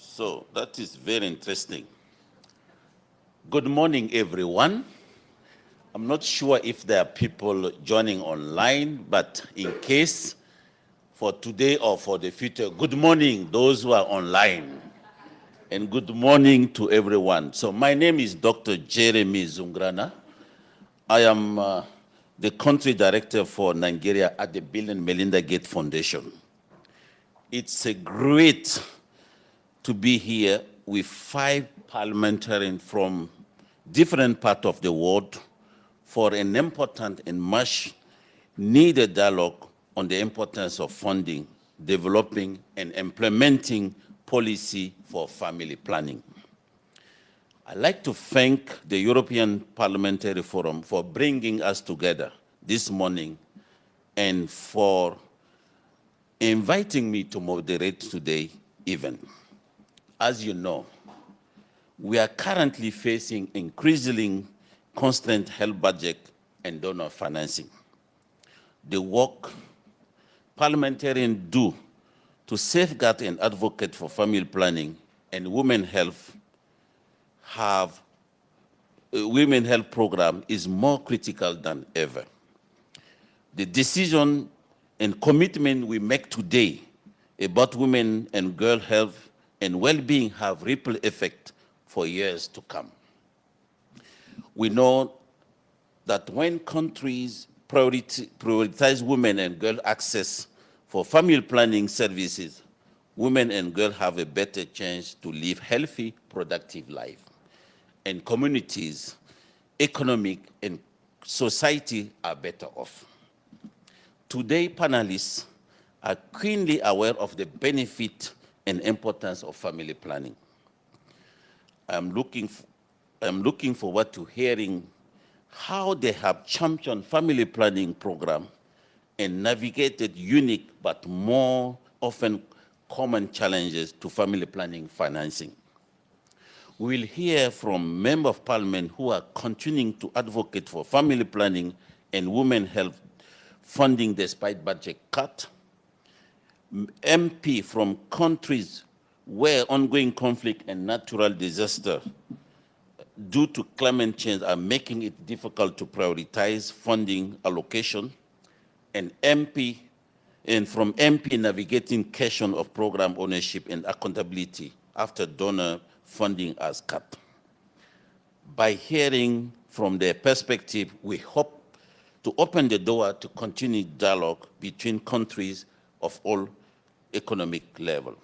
So that is very interesting. Good morning, everyone. I'm not sure if there are people joining online, but in case for today or for the future, good morning, those who are online. And good morning to everyone. So my name is Dr. Jeremy Zungrana. I am the country director for Nigeria at the Bill and Melinda Gates Foundation. It's a great to be here with 5 parliamentarians from different parts of the world for an important and much needed dialogue on the importance of funding, developing, and implementing policy for family planning. I'd like to thank the European Parliamentary Forum for bringing us together this morning and for inviting me to moderate today's event. As you know, we are currently facing increasingly constrained health budget and donor financing. The work parliamentarians do to safeguard and advocate for family planning and women's health program is more critical than ever. The decision and commitment we make today about women and girl health and well-being have ripple effect for years to come. We know that when countries prioritize women and girl access for family planning services, women and girls have a better chance to live healthy, productive life. And communities, economic, and society are better off. Today, panelists are keenly aware of the benefit and importance of family planning. I'm looking forward to hearing how they have championed family planning program and navigated unique but more often common challenges to family planning financing. We'll hear from members of parliament who are continuing to advocate for family planning and women's health funding despite budget cut, MP from countries where ongoing conflict and natural disaster due to climate change are making it difficult to prioritize funding allocation, and from MP navigating question of program ownership and accountability after donor funding has cut. By hearing from their perspective, we hope to open the door to continued dialogue between countries of all economic level.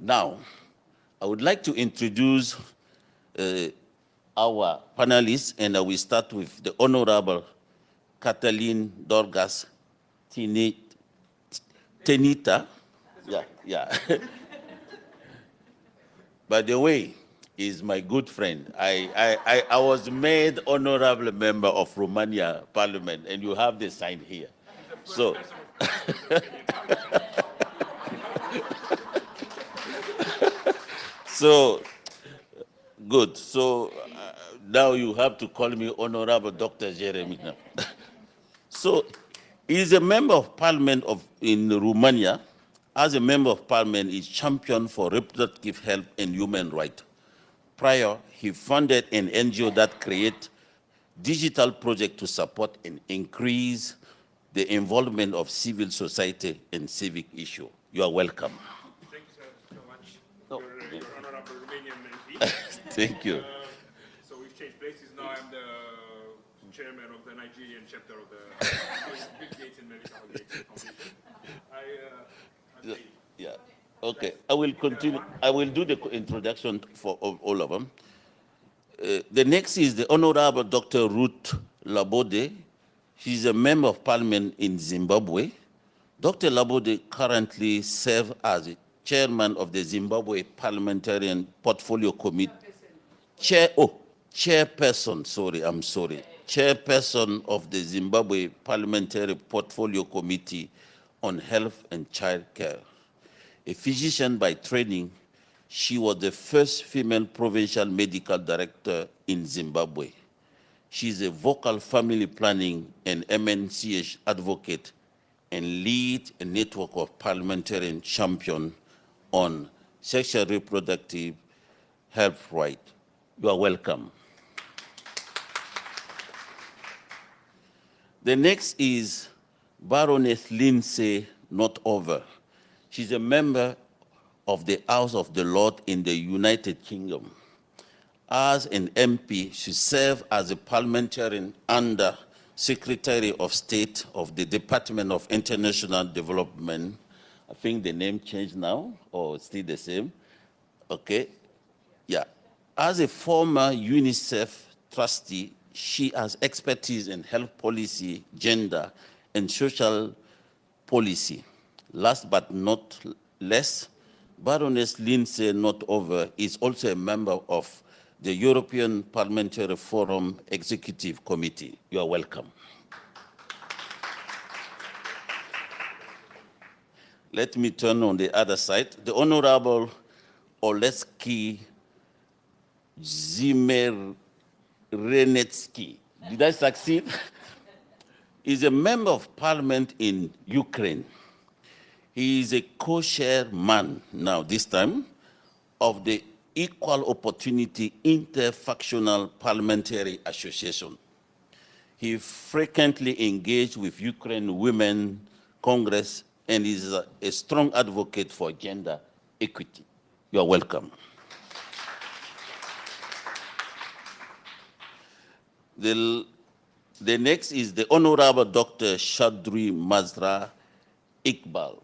Now, I would like to introduce our panelists, and I will start with the Honorable Kathleen Dorgas Tenita. Yeah. By the way, is my good friend. I was made honorable member of Romania Parliament, and you have the sign here. So, so good. So now you have to call me Honorable Dr. Jeremy. So he's a member of Parliament in Romania. As a member of Parliament, he's champion for reproductive health and human rights. Prior, he funded an NGO that creates digital projects to support and increase the involvement of civil society in civic issues. You are welcome. Thank you so much, your honorable Romanian MP. Thank you. So we've changed places. Now I'm the chairman of the Nigerian chapter of the Bill Gates and Melinda Gates Foundation. Yeah. Okay. I will continue. I will do the introduction for all of them. The next is the Honorable Dr. Ruth Labode. She's a member of Parliament in Zimbabwe. Dr. Labode currently serves as chairman of the Zimbabwe Parliamentarian Portfolio Committee. Chairperson of the Zimbabwe Parliamentary Portfolio Committee on Health and Child Care. A physician by training, she was the first female provincial medical director in Zimbabwe. She's a vocal family planning and MNCH advocate and lead a network of parliamentarian champions on sexual reproductive health rights. You are welcome. The next is Baroness Lindsay Northover. She's a member of the House of the Lord in the United Kingdom. As an MP, she served as a parliamentarian under Secretary of State of the Department of International Development. I think the name changed now, or still the same. Okay, yeah. As a former UNICEF trustee, she has expertise in health policy, gender, and social policy. Last but not least, Baroness Lindsay Northover is also a member of the European Parliamentary Forum Executive Committee. You are welcome. Let me turn on the other side. The Honorable Oleski Zimerenetsky, did I succeed? Is a member of parliament in Ukraine. He is a co-chairman now, this time, of the Equal Opportunity Interfactional Parliamentary Association. He frequently engaged with Ukraine Women Congress and is a strong advocate for gender equity. You are welcome. The next is the Honorable Dr. Shadri Mazra Iqbal.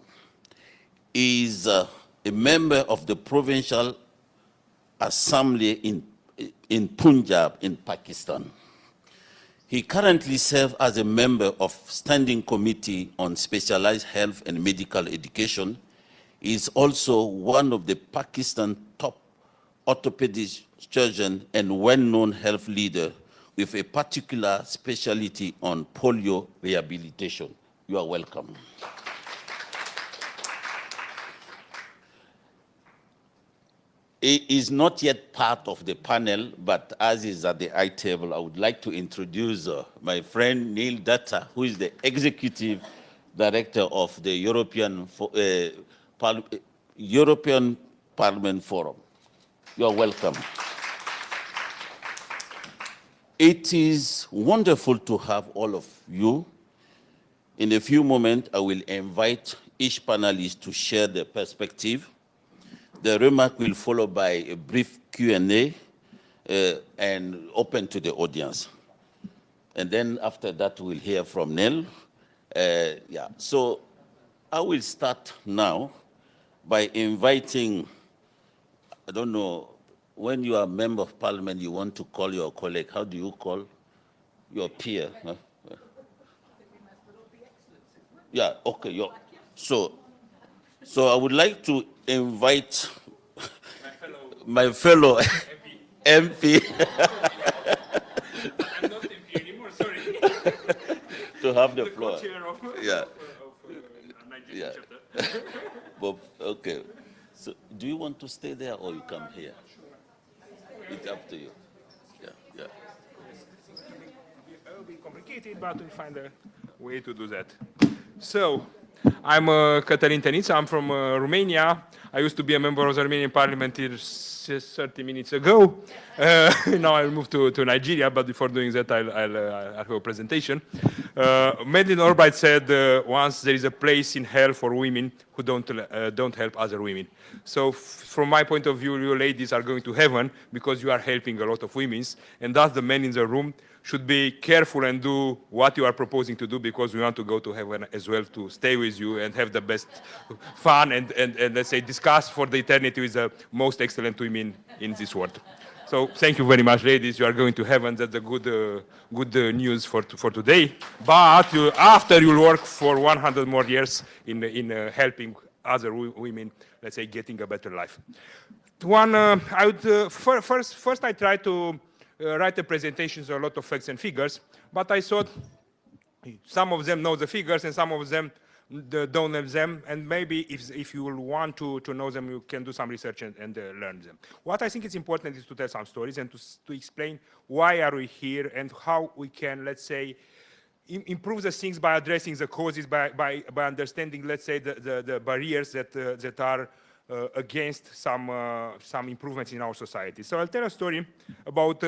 He is a member of the Provincial Assembly in Punjab in Pakistan. He currently serves as a member of Standing Committee on Specialized Health and Medical Education. He is also one of the Pakistan top orthopedic surgeons and well-known health leader with a particular specialty on polio rehabilitation. You are welcome. He is not yet part of the panel, but as is at the eye table, I would like to introduce my friend Neil Datta, who is the Executive Director of the European Parliament Forum. You are welcome. It is wonderful to have all of you. In a few moments, I will invite each panelist to share their perspective. The remark will follow by a brief Q&A and open to the audience. And then after that, we'll hear from Neil. So I will start now by inviting, I don't know, when you are a member of parliament, you want to call your colleague, how do you call your peer? Huh? Yeah, okay. So I would like to invite my fellow MP. I'm not MP anymore, sorry. To have the floor. Co-chair of Nigerian chapter. Bob, okay. So do you want to stay there or you come here? It's up to you. Yeah. It will be complicated, but we'll find a way to do that. So, I'm Cătălin Tăniță. I'm from Romania. I used to be a member of the Romanian Parliament 30 minutes ago. Now I'll move to Nigeria, but before doing that, I'll have a presentation. Madeleine Albright said once there is a place in hell for women who don't help other women. So from my point of view, you ladies are going to heaven because you are helping a lot of women, and thus the men in the room should be careful and do what you are proposing to do, because we want to go to heaven as well, to stay with you and have the best fun and let's say discuss for the eternity with the most excellent women in this world. So thank you very much, ladies. You are going to heaven. That's a good news for today. But after you work for 100 more years in helping other women, let's say, getting a better life. I would first I try to write the presentations, a lot of facts and figures, but I thought some of them know the figures and some of them don't have them, and maybe if you will want to know them, you can do some research and learn them. What I think is important is to tell some stories and to explain why are we here and how we can, let's say, improve the things by addressing the causes, by understanding, let's say, the barriers that are against some improvements in our society. So I'll tell a story about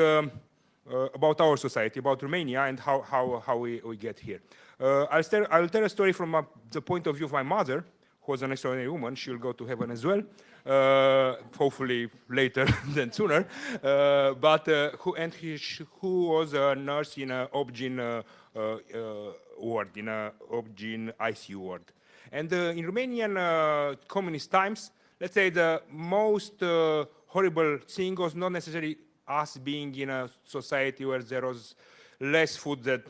our society, about Romania, and how we get here. I'll tell a story from the point of view of my mother, who was an extraordinary woman. She'll go to heaven as well, hopefully later than sooner. Who was a nurse in an Obgyn ward, in an Obgyn ICU ward. And in Romanian communist times, let's say the most horrible thing was not necessarily us being in a society where there was less food that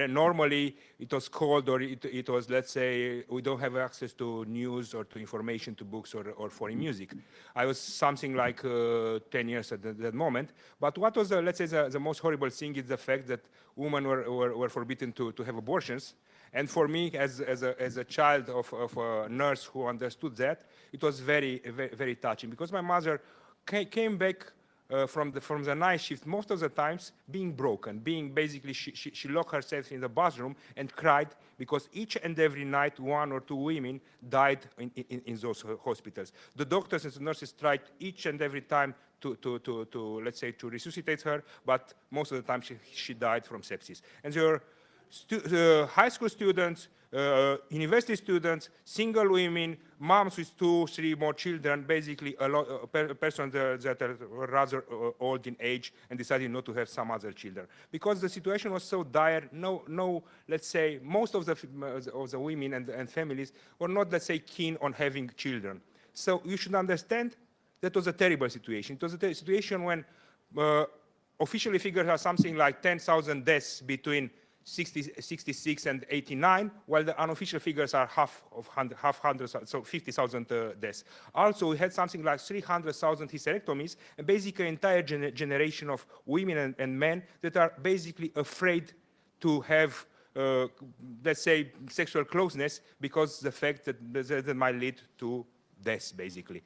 normally it was cold, or it was, let's say, we don't have access to news or to information, to books or foreign music. I was something like 10 years at that moment. But what was, let's say, the most horrible thing is the fact that women were forbidden to have abortions. And for me, as a child of a nurse who understood that, it was very, very, very touching, because my mother came back from the night shift most of the times being broken, being basically, she locked herself in the bathroom and cried, because each and every night 1 or 2 women died in those hospitals. The doctors and the nurses tried each and every time to let's say, to resuscitate her, but most of the time she died from sepsis. And there were high school students, university students, single women, moms with 2, 3 more children, basically a person that are rather old in age and decided not to have some other children. Because the situation was so dire, no, let's say, most of the women and families were not, let's say, keen on having children. So you should understand that was a terrible situation. It was a situation when officially figures are something like 10,000 deaths between 66 and 89, while the unofficial figures are half hundred, so 50,000 deaths. Also, we had something like 300,000 hysterectomies, and basically an entire generation of women and men that are basically afraid to have, let's say, sexual closeness, because the fact that might lead to death, basically.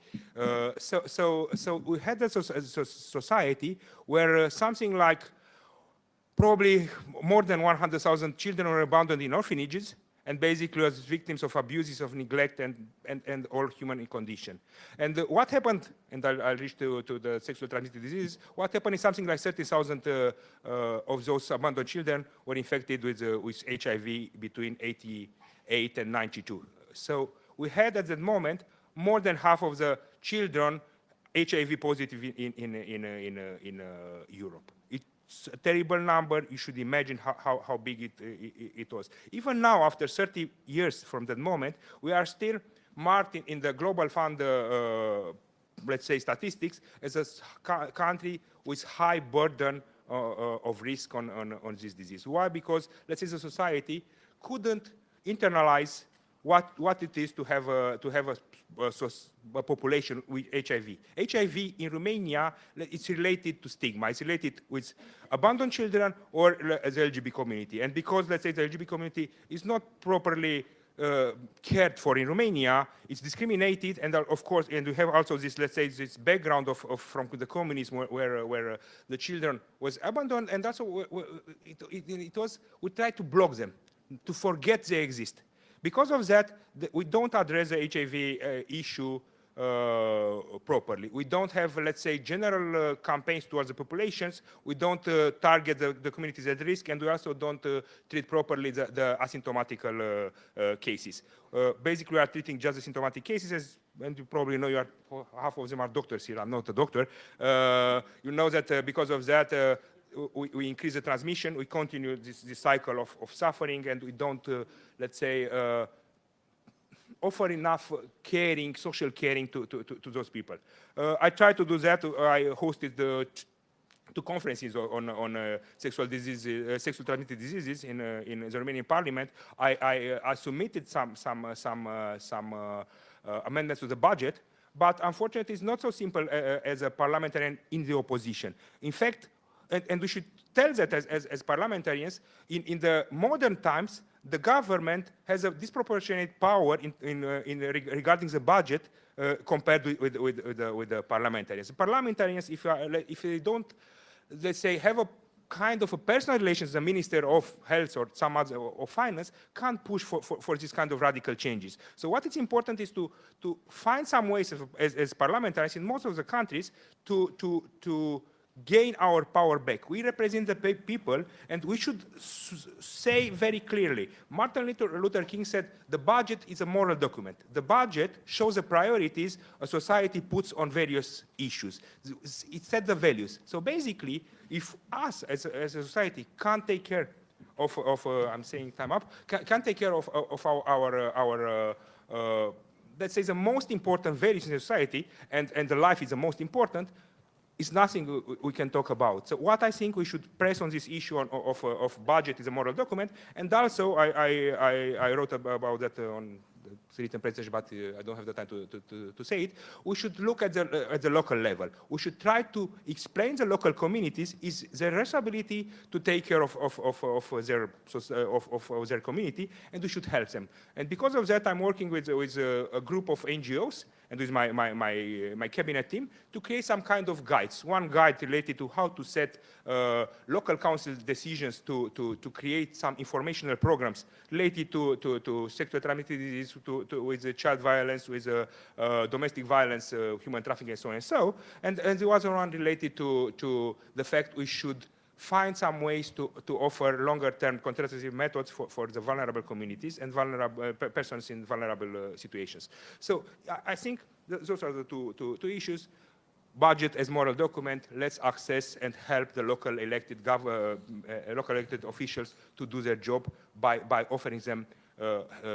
So we had a society where something like probably more than 100,000 children were abandoned in orphanages, and basically as victims of abuses, of neglect, and all human condition. And what happened, and I'll reach to the sexual transmitted disease, what happened is something like 30,000 of those abandoned children were infected with HIV between 88 and 92. So we had at that moment more than half of the children HIV positive in Europe. It's a terrible number. You should imagine how big it was. Even now, after 30 years from that moment, we are still marked in the Global Fund, let's say, statistics as a country with high burden of risk on this disease. Why? Because, let's say, the society couldn't internalize what it is to have a population with HIV. HIV in Romania, it's related to stigma. It's related with abandoned children or the LGBT community. And because, let's say, the LGBT community is not properly cared for in Romania, it's discriminated, and of course, and we have also this, let's say, this background from the communism where the children was abandoned, and that's it was, we tried to block them, to forget they exist. Because of that, we don't address the HIV issue properly. We don't have, let's say, general campaigns towards the populations. We don't target the communities at risk, and we also don't treat properly the asymptomatical cases. Basically, we are treating just the symptomatic cases, and you probably know half of them are doctors here. I'm not a doctor. You know that because of that, we increase the transmission, we continue this cycle of suffering, and we don't, let's say, offer enough caring, social caring to those people. I tried to do that. I hosted 2 conferences on sexual transmitted diseases in the Romanian Parliament. I submitted some amendments to the budget, but unfortunately, it's not so simple as a parliamentarian in the opposition. In fact, and we should tell that as parliamentarians, in the modern times, the government has a disproportionate power regarding the budget compared with the parliamentarians. The parliamentarians, if they don't, let's say, have a kind of a personal relations, the Minister of Health or some other or Finance can't push for this kind of radical changes. So what is important is to find some ways as parliamentarians in most of the countries to gain our power back. We represent the people, and we should say very clearly, Martin Luther King said, the budget is a moral document. The budget shows the priorities a society puts on various issues. It sets the values. So basically, if us as a society can't take care of I'm saying time up, can't take care of our let's say the most important values in society, and the life is the most important, it's nothing we can talk about. So what I think we should press on this issue of budget is a moral document, and also I wrote about that on the written presentation, but I don't have the time to say it. We should look at the local level. We should try to explain the local communities is their responsibility to take care of their community, and we should help them. And because of that, I'm working with a group of NGOs and with my cabinet team to create some kind of guides. One guide related to how to set local council decisions to create some informational programs related to sexual transmitted disease, with child violence, with domestic violence, human trafficking, and so on and so. And there was one related to the fact we should find some ways to offer longer-term contraceptive methods for the vulnerable communities and vulnerable persons in vulnerable situations. So I think those are the two issues. Budget as moral document, let's access and help the local elected officials to do their job by offering them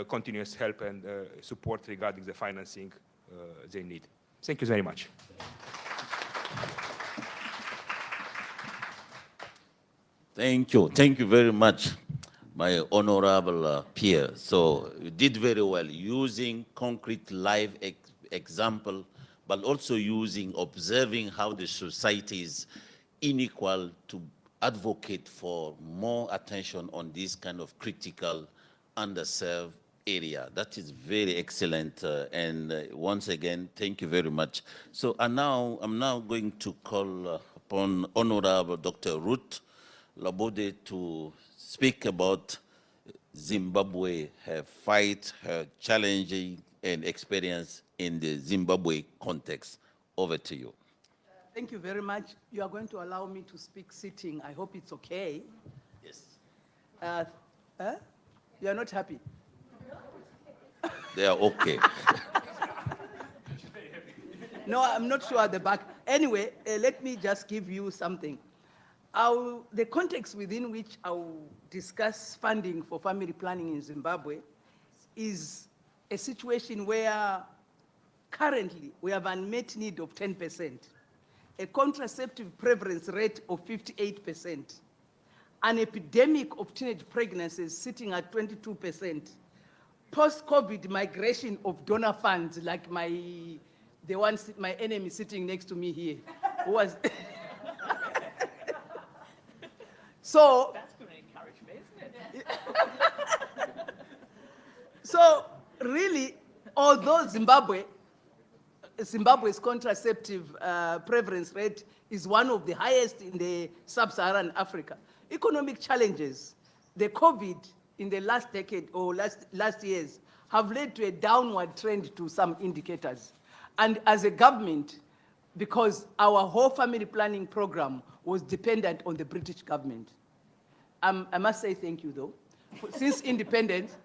continuous help and support regarding the financing they need. Thank you very much. Thank you. Thank you very much, my honorable peer. So you did very well using concrete live example, but also observing how the society is unequal to advocate for more attention on this kind of critical, underserved area. That is very excellent. And once again, thank you very much. So I'm now going to call upon Honorable Dr. Ruth Labode to speak about Zimbabwe, her fight, her challenging and experience in the Zimbabwe context. Over to you. Thank you very much. You are going to allow me to speak sitting. I hope it's okay. Yes. You are not happy? They are okay. No, I'm not sure at the back. Anyway, let me just give you something. The context within which I'll discuss funding for family planning in Zimbabwe is a situation where currently we have an unmet need of 10%, a contraceptive prevalence rate of 58%, an epidemic of teenage pregnancies sitting at 22%, post-COVID migration of donor funds like my enemy sitting next to me here, who was so that's going to encourage me, isn't it? So really, although Zimbabwe's contraceptive prevalence rate is one of the highest in the sub-Saharan Africa, economic challenges, the COVID in the last decade or last years have led to a downward trend to some indicators. And as a government, because our whole family planning program was dependent on the British government. I must say thank you though. Since independence,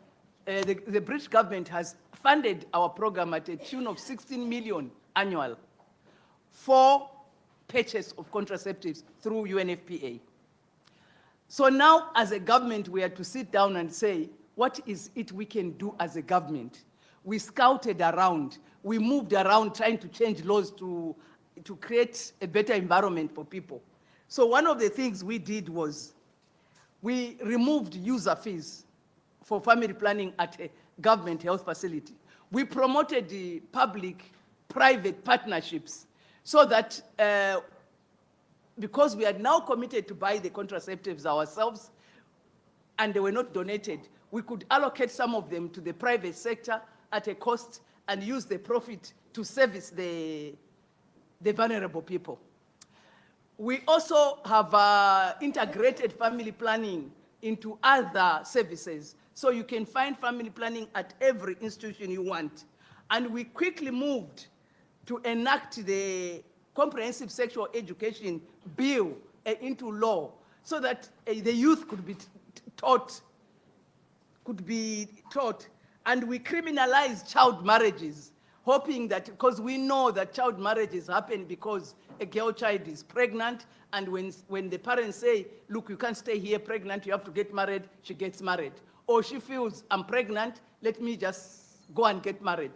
the British government has funded our program at a tune of 16 million annual for purchase of contraceptives through UNFPA. So now as a government, we had to sit down and say, what is it we can do as a government? We scouted around, we moved around trying to change laws to create a better environment for people. So one of the things we did was we removed user fees for family planning at a government health facility. We promoted the public-private partnerships so that because we had now committed to buy the contraceptives ourselves and they were not donated, we could allocate some of them to the private sector at a cost and use the profit to service the vulnerable people. We also have integrated family planning into other services. So you can find family planning at every institution you want. And we quickly moved to enact the Comprehensive Sexual Education Bill into law so that the youth could be taught, and we criminalize child marriages, hoping that, because we know that child marriages happen because a girl child is pregnant, and when the parents say, look, you can't stay here pregnant, you have to get married, she gets married. Or she feels, I'm pregnant, let me just go and get married.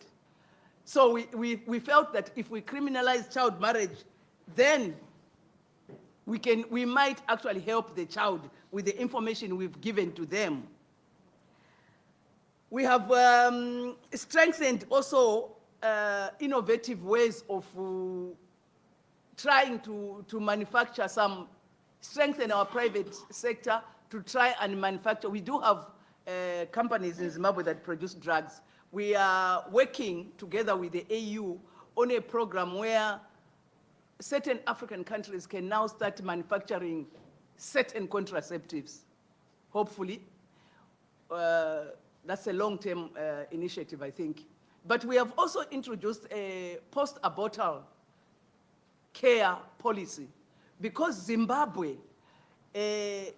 So we felt that if we criminalize child marriage, then we might actually help the child with the information we've given to them. We have strengthened also innovative ways of trying to manufacture strengthen our private sector to try and manufacture. We do have companies in Zimbabwe that produce drugs. We are working together with the AU on a program where certain African countries can now start manufacturing certain contraceptives, hopefully. That's a long-term initiative, I think. But we have also introduced a post-abortal care policy because Zimbabwe,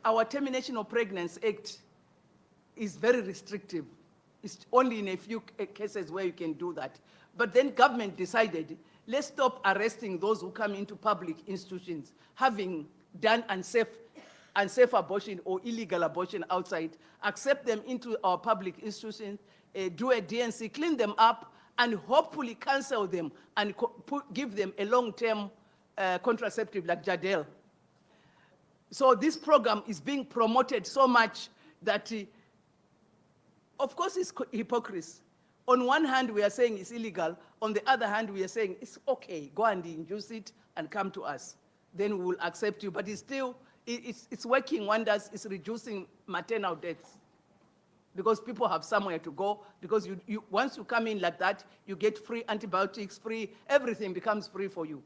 our Termination of Pregnancy Act is very restrictive. It's only in a few cases where you can do that. But then government decided, let's stop arresting those who come into public institutions, having done unsafe abortion or illegal abortion outside, accept them into our public institutions, do a DNC, clean them up, and hopefully cancel them and give them a long-term contraceptive like Jadel. So this program is being promoted so much that, of course, it's hypocrisy. On one hand, we are saying it's illegal. On the other hand, we are saying it's okay. Go and induce it and come to us. Then we will accept you. But it's still, it's working wonders. It's reducing maternal deaths because people have somewhere to go. Because once you come in like that, you get free antibiotics, free, everything becomes free for you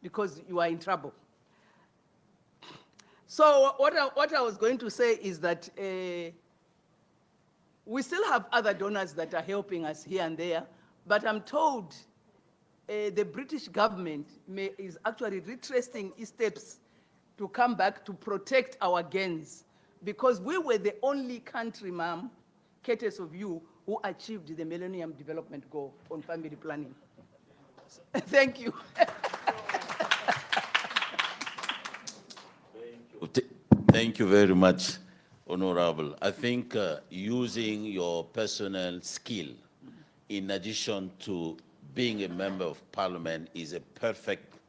because you are in trouble. So what I was going to say is that we still have other donors that are helping us here and there, but I'm told the British government is actually retracing its steps to come back to protect our gains, because we were the only country, ma'am, courtesy of you, who achieved the Millennium Development Goal on family planning. Thank you. Thank you very much, Honorable. I think using your personal skill in addition to being a member of parliament is a perfect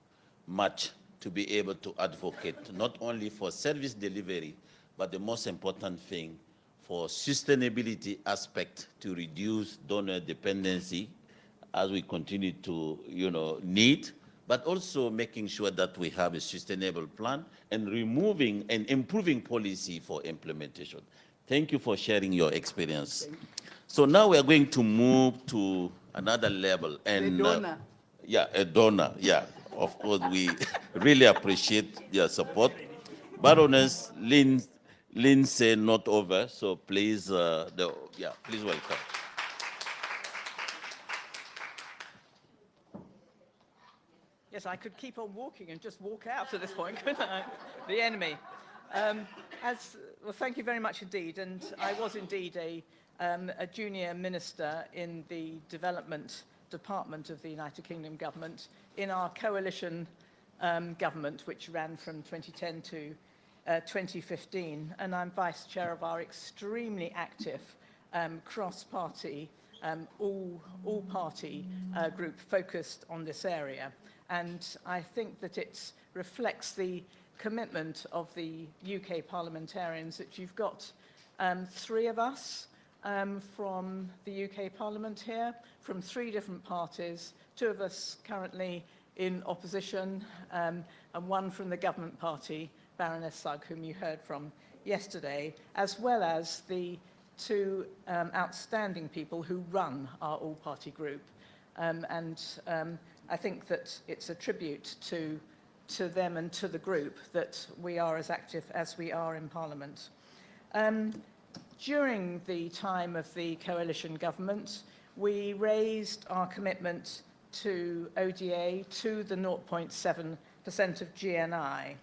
match to be able to advocate not only for service delivery, but the most important thing for sustainability aspect to reduce donor dependency as we continue to, need, but also making sure that we have a sustainable plan and removing and improving policy for implementation. Thank you for sharing your experience. So now we are going to move to another level. And The donor. a donor, Of course, we really appreciate your support. Baroness Lindsay not over, so please, please welcome. Yes, I could keep on walking and just walk out at this point, couldn't I? The enemy. Well, thank you very much indeed. And I was indeed a junior minister in the development department of the United Kingdom government in our coalition government, which ran from 2010 to 2015. And I'm vice chair of our extremely active cross-party, all-party group focused on this area. And I think that it reflects the commitment of the UK parliamentarians that you've got 3 of us from the UK Parliament here, from 3 different parties, 2 of us currently in opposition, and 1 from the government party, Baroness Sugg, whom you heard from yesterday, as well as the 2 outstanding people who run our all-party group. I think that it's a tribute to to them and to the group that we are as active as we are in Parliament. During the time of the coalition government, we raised our commitment to ODA to the 0.7% of GNI.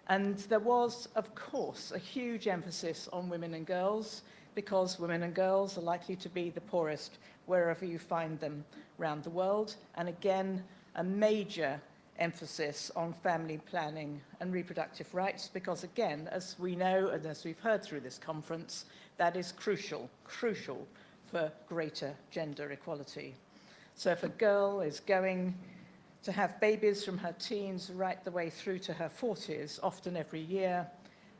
And there was, of course, a huge emphasis on women and girls, because women and girls are likely to be the poorest wherever you find them around the world. And again, a major emphasis on family planning and reproductive rights, because again, as we know and as we've heard through this conference, that is crucial for greater gender equality. So if a girl is going to have babies from her teens right the way through to her 40s, often every year,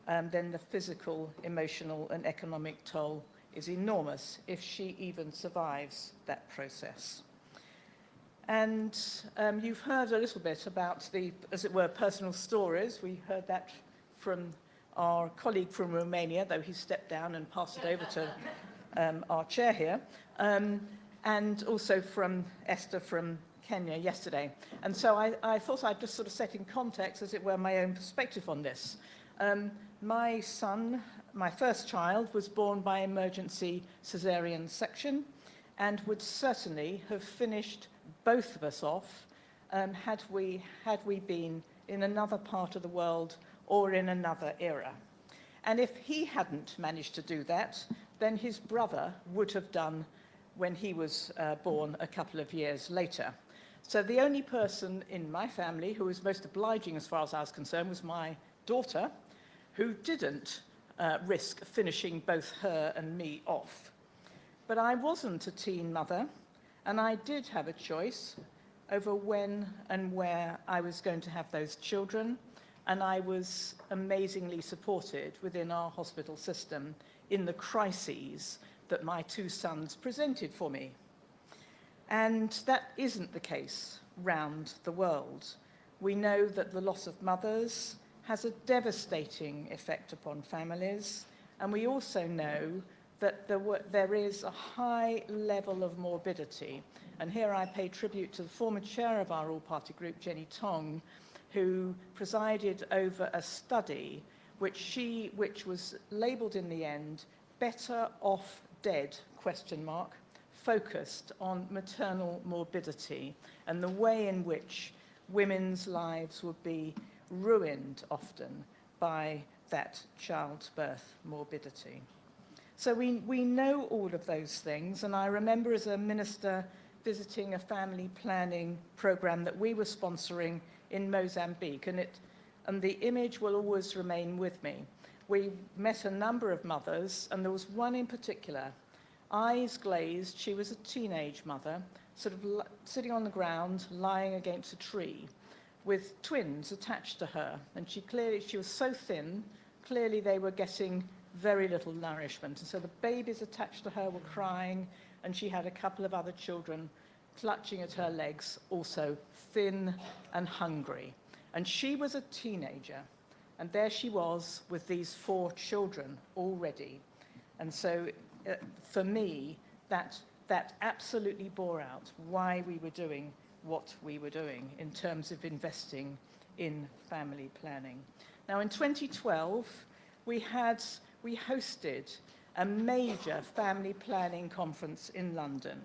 then the physical, emotional, and economic toll is enormous if she even survives that process. And you've heard a little bit about the, as it were, personal stories. We heard that from our colleague from Romania, though he stepped down and passed it over to our chair here, and also from Esther from Kenya yesterday. And so I thought I'd just sort of set in context, as it were, my own perspective on this. My son, my first child, was born by emergency cesarean section and would certainly have finished both of us off had we been in another part of the world or in another era. And if he hadn't managed to do that, then his brother would have done when he was born a couple of years later. So the only person in my family who was most obliging, as far as I was concerned, was my daughter, who didn't risk finishing both her and me off. But I wasn't a teen mother, and I did have a choice over when and where I was going to have those children, and I was amazingly supported within our hospital system in the crises that my two sons presented for me. And that isn't the case round the world. We know that the loss of mothers has a devastating effect upon families, and we also know that there is a high level of morbidity. And here I pay tribute to the former chair of our all-party group, Jenny Tong, who presided over a study which was labelled in the end, "Better Off Dead?" focused on maternal morbidity and the way in which women's lives would be ruined often by that childbirth morbidity. So we know all of those things, and I remember as a minister visiting a family planning program that we were sponsoring in Mozambique, and the image will always remain with me. We met a number of mothers, and there was one in particular, eyes glazed. She was a teenage mother, sort of sitting on the ground, lying against a tree, with twins attached to her. And she was so thin, clearly they were getting very little nourishment. And so the babies attached to her were crying, and she had a couple of other children clutching at her legs, also thin and hungry. And she was a teenager, and there she was with these 4 children already. And so for me, that absolutely bore out why we were doing what we were doing in terms of investing in family planning. Now, in 2012, we hosted a major family planning conference in London,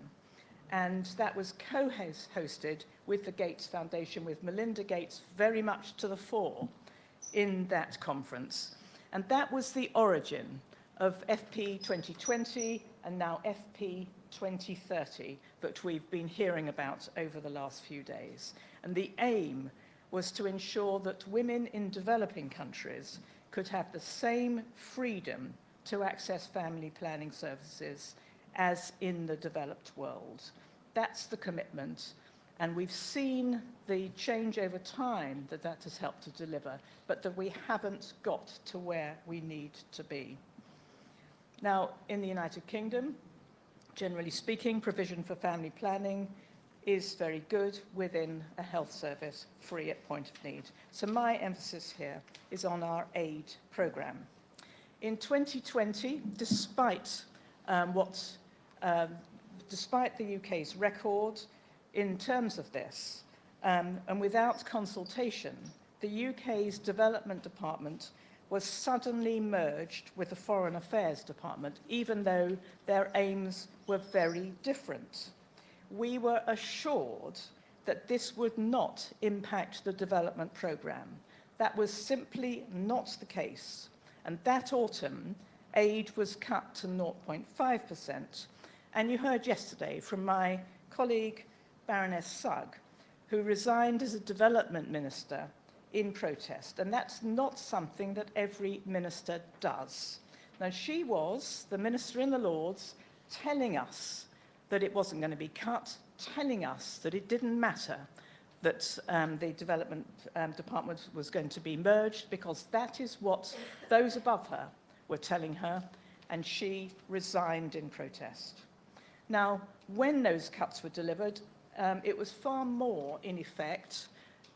and that was co-hosted with the Gates Foundation, with Melinda Gates very much to the fore in that conference. And that was the origin of FP 2020 and now FP 2030 that we've been hearing about over the last few days. And the aim was to ensure that women in developing countries could have the same freedom to access family planning services as in the developed world. That's the commitment, and we've seen the change over time that has helped to deliver, but that we haven't got to where we need to be. Now, in the United Kingdom, generally speaking, provision for family planning is very good within a health service, free at point of need. So my emphasis here is on our aid programme. In 2020, despite the UK's record in terms of this, and without consultation the UK's Development Department was suddenly merged with the Foreign Affairs Department, even though their aims were very different. We were assured that this would not impact the development programme. That was simply not the case. And that autumn, aid was cut to 0.5%. And you heard yesterday from my colleague, Baroness Sugg, who resigned as a development minister in protest. And that's not something that every minister does. Now, she was the minister in the Lords telling us that it wasn't going to be cut, telling us that it didn't matter that the development department was going to be merged, because that is what those above her were telling her, and she resigned in protest. Now, when those cuts were delivered, it was far more in effect,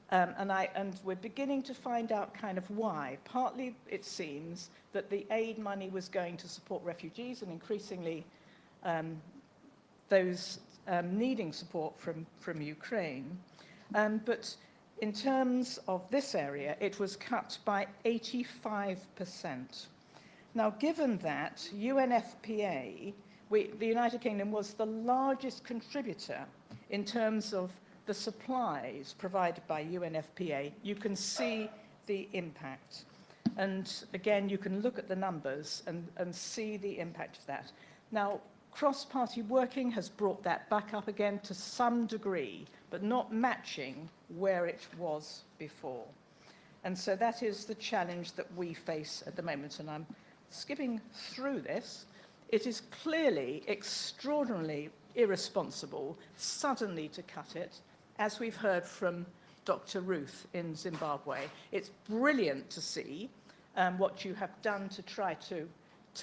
and we're beginning to find out kind of why. Partly, it seems that the aid money was going to support refugees and increasingly those needing support from Ukraine. But in terms of this area, it was cut by 85%. Now, given that UNFPA, the United Kingdom was the largest contributor in terms of the supplies provided by UNFPA, you can see the impact. And again, you can look at the numbers and see the impact of that. Now, cross-party working has brought that back up again to some degree, but not matching where it was before. And so that is the challenge that we face at the moment. And I'm skipping through this. It is clearly extraordinarily irresponsible suddenly to cut it, as we've heard from Dr. Ruth in Zimbabwe. It's brilliant to see what you have done to try to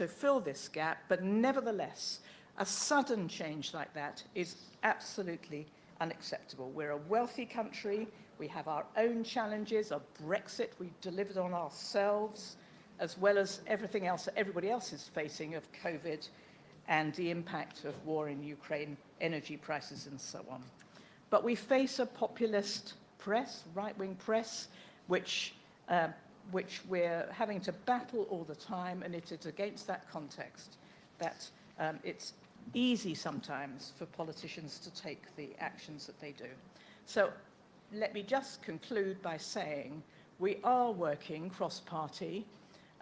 fill this gap, but nevertheless, a sudden change like that is absolutely unacceptable. We're a wealthy country. We have our own challenges of Brexit. We've delivered on ourselves, as well as everything else that everybody else is facing of COVID and the impact of war in Ukraine, energy prices, and so on. But we face a populist press, right-wing press, which we're having to battle all the time, and it is against that context that it's easy sometimes for politicians to take the actions that they do. So let me just conclude by saying we are working cross-party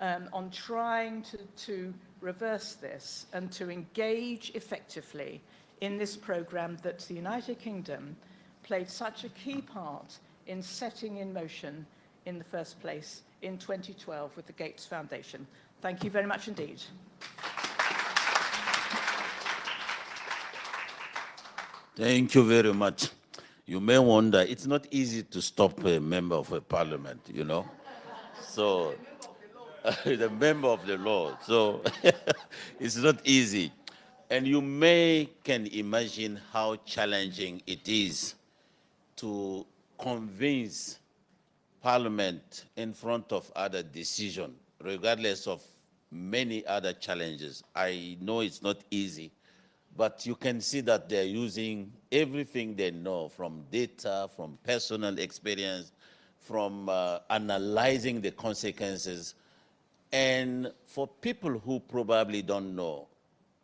on trying to reverse this and to engage effectively in this programme that the United Kingdom played such a key part in setting in motion in the first place in 2012 with the Gates Foundation. Thank you very much indeed. Thank you very much. You may wonder, it's not easy to stop a member of a parliament, you know. So, the member of the law. So, it's not easy. And you can imagine how challenging it is to convince Parliament in front of other decision, regardless of many other challenges. I know it's not easy, but you can see that they're using everything they know, from data, from personal experience, from analyzing the consequences. And for people who probably don't know,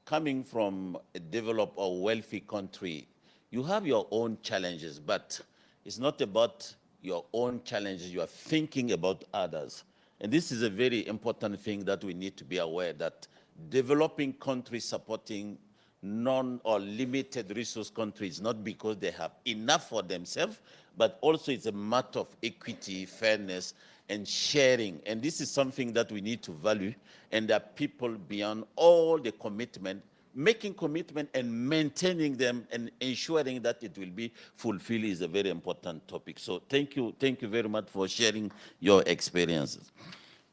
coming from a developed or wealthy country, you have your own challenges, but it's not about your own challenges. You are thinking about others. And this is a very important thing that we need to be aware, that developing countries supporting non or limited resource countries, not because they have enough for themselves, but also it's a matter of equity, fairness, and sharing. And this is something that we need to value. And there are people beyond all the commitment, making commitment and maintaining them and ensuring that it will be fulfilled is a very important topic. So thank you very much for sharing your experiences.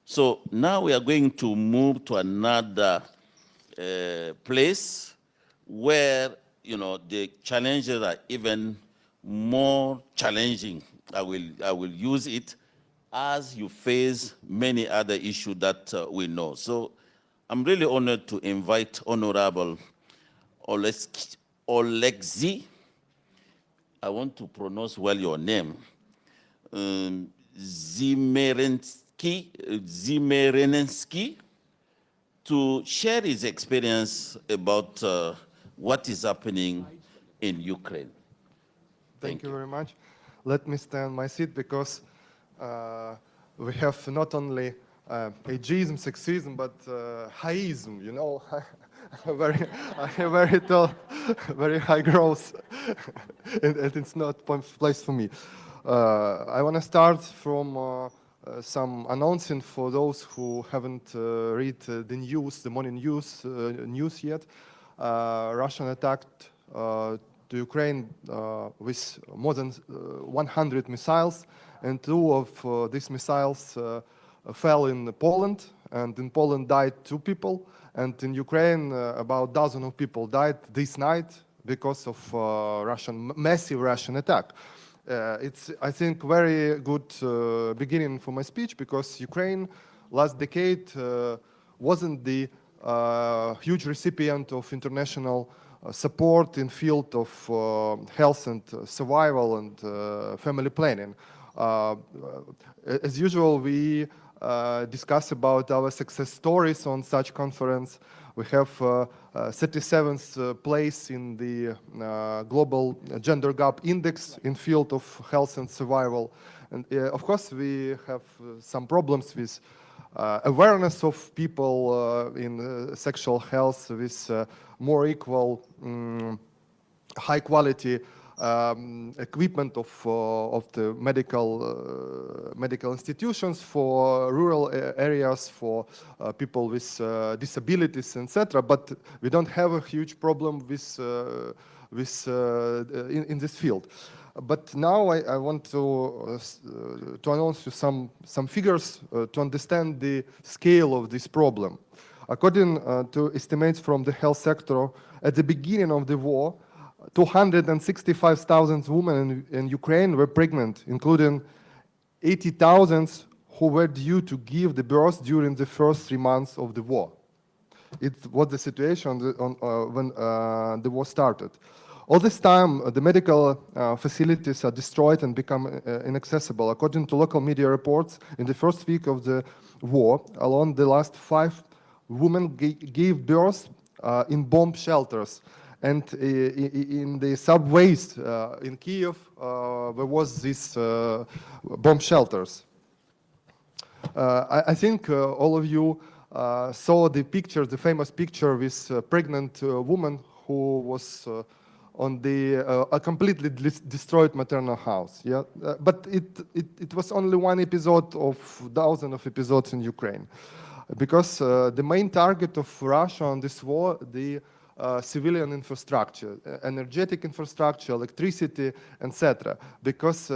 So now we are going to move to another place where, you know, the challenges are even more challenging. I will use it as you face many other issues that we know. So I'm really honored to invite Honorable Oleksiy. I want to pronounce well your name. Zimerensky to share his experience about what is happening in Ukraine. Thank you very much. Let me stay on my seat because we have not only ageism, sexism, but highism, you know. I have very tall, very high growth, and it's not place for me. I want to start from some announcing for those who haven't read the news, the morning news yet. Russian attacked to Ukraine with more than 100 missiles, and 2 of these missiles fell in Poland, and in Poland died 2 people, and in Ukraine about a dozen of people died this night because of massive Russian attack. It's, I think, very good beginning for my speech, because Ukraine last decade wasn't the huge recipient of international support in field of health and survival and family planning. As usual, we discuss about our success stories on such conference. We have 37th place in the global gender gap index in field of health and survival. And of course, we have some problems with awareness of people in sexual health, with more equal, high quality equipment of the medical institutions for rural areas, for people with disabilities, etc. But we don't have a huge problem in this field. But now I want to announce you some figures to understand the scale of this problem. According to estimates from the health sector, at the beginning of the war, 265,000 women in Ukraine were pregnant, including 80,000 who were due to give the birth during the first 3 months of the war. It was the situation when the war started. All this time, the medical facilities are destroyed and become inaccessible. According to local media reports, in the first week of the war, alone the last 5 women gave birth in bomb shelters. And in the subways in Kiev, there was this bomb shelters. I think all of you saw the picture, the famous picture with a pregnant woman who was on a completely destroyed maternal house. Yeah, but it was only one episode of thousands of episodes in Ukraine, because the main target of Russia on this war, the civilian infrastructure, energetic infrastructure, electricity, etc., because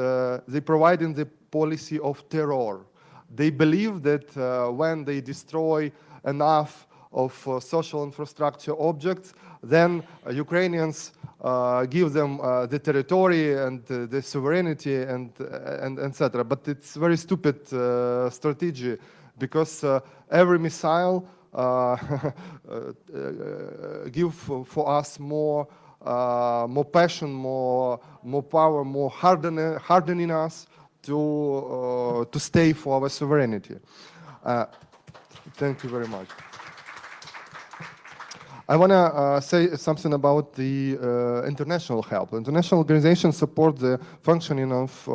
they provide in the policy of terror. They believe that when they destroy enough of social infrastructure objects, then Ukrainians give them the territory and the sovereignty and etc. But it's very stupid strategy, because every missile give for us more passion, more power, more hardening us to stay for our sovereignty. Thank you very much. I want to say something about the international help. International organizations support the functioning of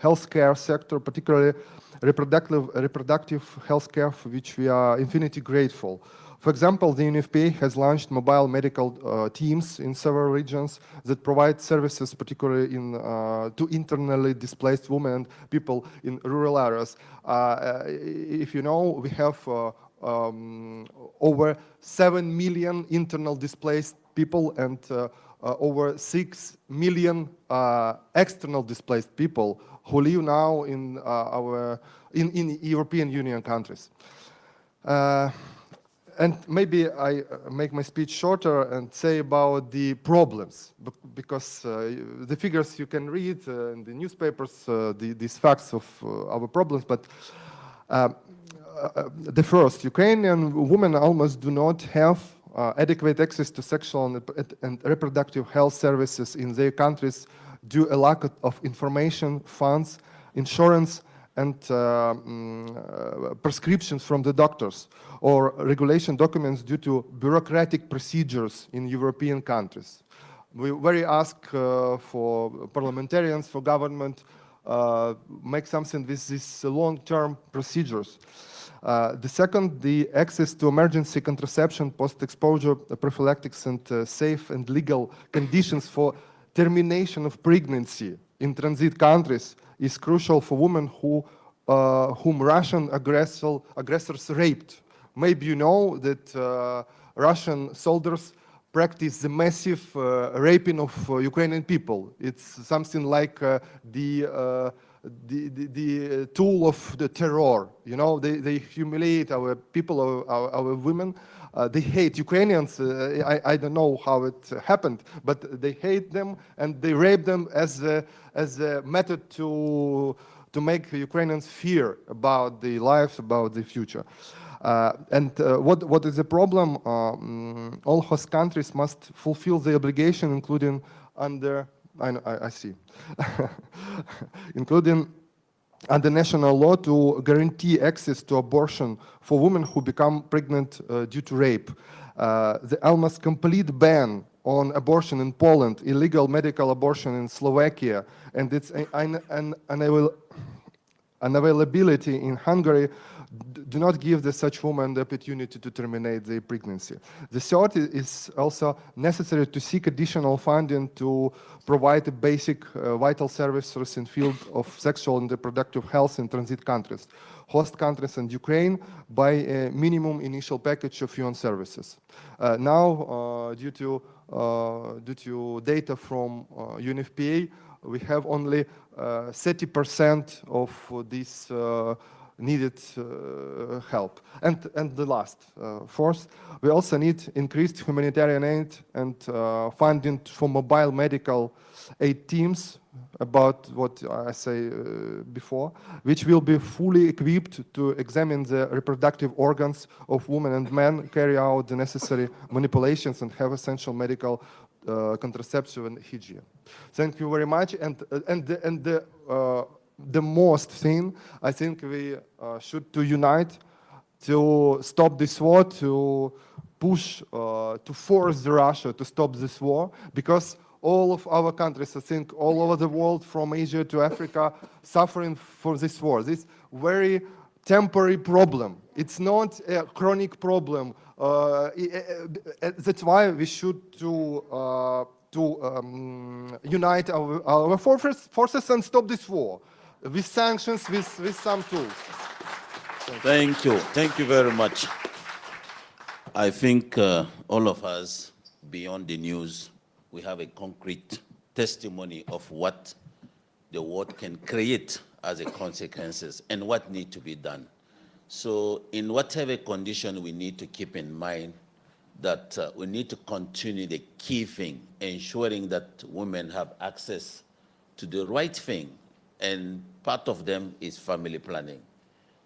healthcare sector, particularly reproductive healthcare, for which we are infinitely grateful. For example, the UNFPA has launched mobile medical teams in several regions that provide services, particularly to internally displaced women and people in rural areas. If you know, we have over 7 million internal displaced people and over 6 million external displaced people who live now in European Union countries. And maybe I make my speech shorter and say about the problems, because the figures you can read in the newspapers, these facts of our problems, but the first, Ukrainian women almost do not have adequate access to sexual and reproductive health services in their countries due to a lack of information, funds, insurance and prescriptions from the doctors, or regulation documents due to bureaucratic procedures in European countries. We very ask for parliamentarians, for government, make something with these long-term procedures. The second, the access to emergency contraception, post-exposure prophylactics, and safe and legal conditions for termination of pregnancy in transit countries is crucial for women whom Russian aggressors raped. Maybe you know that Russian soldiers practice the massive raping of Ukrainian people. It's something like the tool of the terror. You know, they humiliate our people, our women. They hate Ukrainians. I don't know how it happened, but they hate them and they rape them as a method to make Ukrainians fear about their lives, about the future. What is the problem? All host countries must fulfill the obligation, including under, I see, including under national law, to guarantee access to abortion for women who become pregnant due to rape. The almost complete ban on abortion in Poland, illegal medical abortion in Slovakia, and its unavailability in Hungary do not give such women the opportunity to terminate their pregnancy. The third is also necessary to seek additional funding to provide a basic vital services in field of sexual and reproductive health in transit countries, host countries, and Ukraine by a minimum initial package of UN services. Now, due to data from UNFPA, we have only 30% of this needed help. And the last, fourth, we also need increased humanitarian aid and funding for mobile medical aid teams, about what I say before, which will be fully equipped to examine the reproductive organs of women and men, carry out the necessary manipulations, and have essential medical contraception and hygiene. Thank you very much. The most thing, I think we should to unite to stop this war, to push, to force Russia to stop this war, because all of our countries, I think all over the world, from Asia to Africa, suffering for this war. This very temporary problem. It's not a chronic problem. That's why we should unite our forces and stop this war with sanctions, with some tools. Thank you. Thank you very much. I think all of us, beyond the news, we have a concrete testimony of what the war can create as a consequences and what needs to be done. So in whatever condition, we need to keep in mind that we need to continue the key thing, ensuring that women have access to the right thing, and part of them is family planning.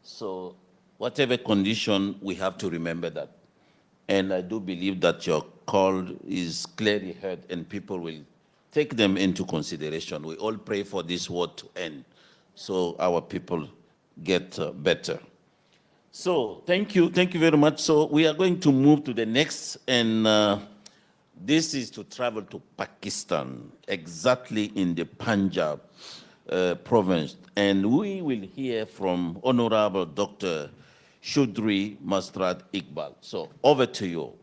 So whatever condition, we have to remember that. And I do believe that your call is clearly heard and people will take them into consideration. We all pray for this war to end so our people get better. So thank you very much. So we are going to move to the next, and this is to travel to Pakistan, exactly in the Punjab province. And we will hear from Honorable Dr. Chaudhry Masrad Iqbal. So over to you,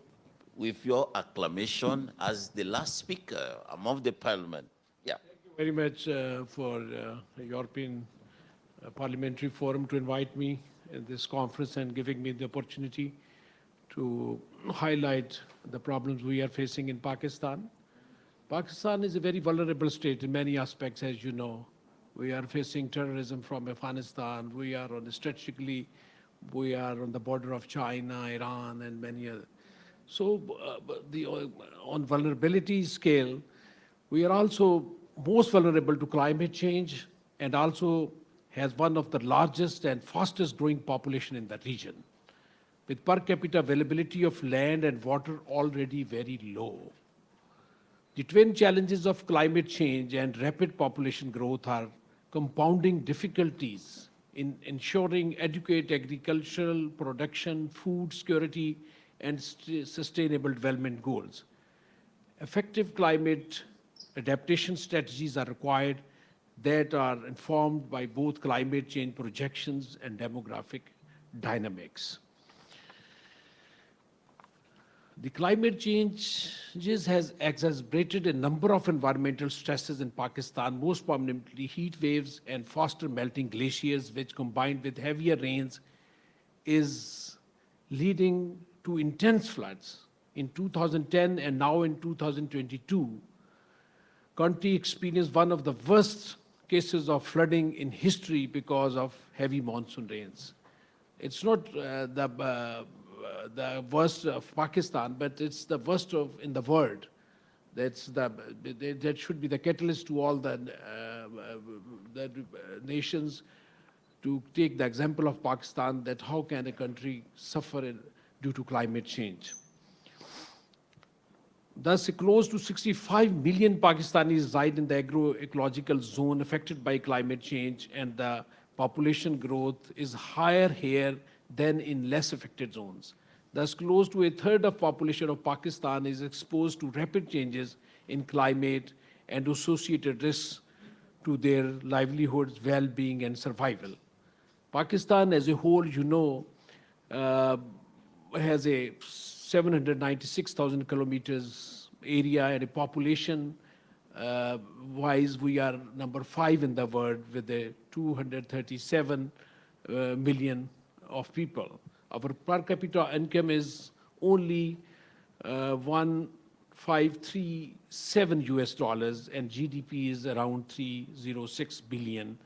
with your acclamation as the last speaker among the parliament. Yeah. Thank you very much for the European Parliamentary Forum to invite me in this conference and giving me the opportunity to highlight the problems we are facing in Pakistan. Pakistan is a very vulnerable state in many aspects, as you know. We are facing terrorism from Afghanistan. We are strategically, we are on the border of China, Iran, and many other. So on vulnerability scale, we are also most vulnerable to climate change, and also has one of the largest and fastest growing population in the region, with per capita availability of land and water already very low. The twin challenges of climate change and rapid population growth are compounding difficulties in ensuring adequate agricultural production, food security, and sustainable development goals. Effective climate adaptation strategies are required that are informed by both climate change projections and demographic dynamics. The climate changes has exacerbated a number of environmental stresses in Pakistan, most prominently heat waves and faster melting glaciers, which combined with heavier rains is leading to intense floods. In 2010 and now in 2022, country experienced one of the worst cases of flooding in history because of heavy monsoon rains. It's not the worst of Pakistan, but it's the worst in the world. That should be the catalyst to all the nations to take the example of Pakistan, that how can a country suffer due to climate change. Thus, close to 65 million Pakistanis reside in the agroecological zone affected by climate change, and the population growth is higher here than in less affected zones. Thus, close to a third of population of Pakistan is exposed to rapid changes in climate and associated risks to their livelihoods, well-being, and survival. Pakistan as a whole, has a 796,000 kilometers area, and a population wise, we are number 5 in the world with a 237 million of people. Our per capita income is only $1,537 US, and GDP is around $306 billion.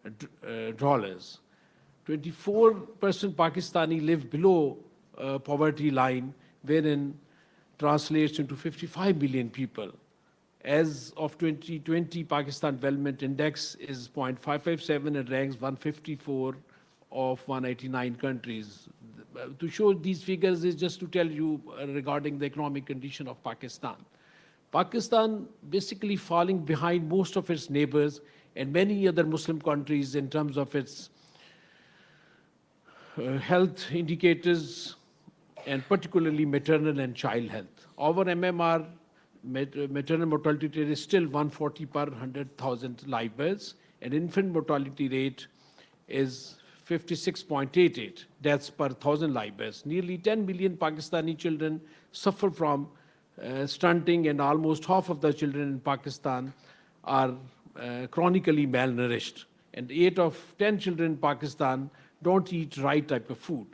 24% Pakistani live below poverty line, wherein translates into 55 million people. As of 2020, Pakistan Development Index is 0.557 and ranks 154 of 189 countries. To show these figures is just to tell you regarding the economic condition of Pakistan. Pakistan basically falling behind most of its neighbors and many other Muslim countries in terms of its health indicators, and particularly maternal and child health. Our MMR, maternal mortality rate, is still 140 per 100,000 live births, and infant mortality rate is 56.88 deaths per 1,000 live births. Nearly 10 million Pakistani children suffer from stunting, and almost half of the children in Pakistan are chronically malnourished. And 8 of 10 children in Pakistan don't eat right type of food.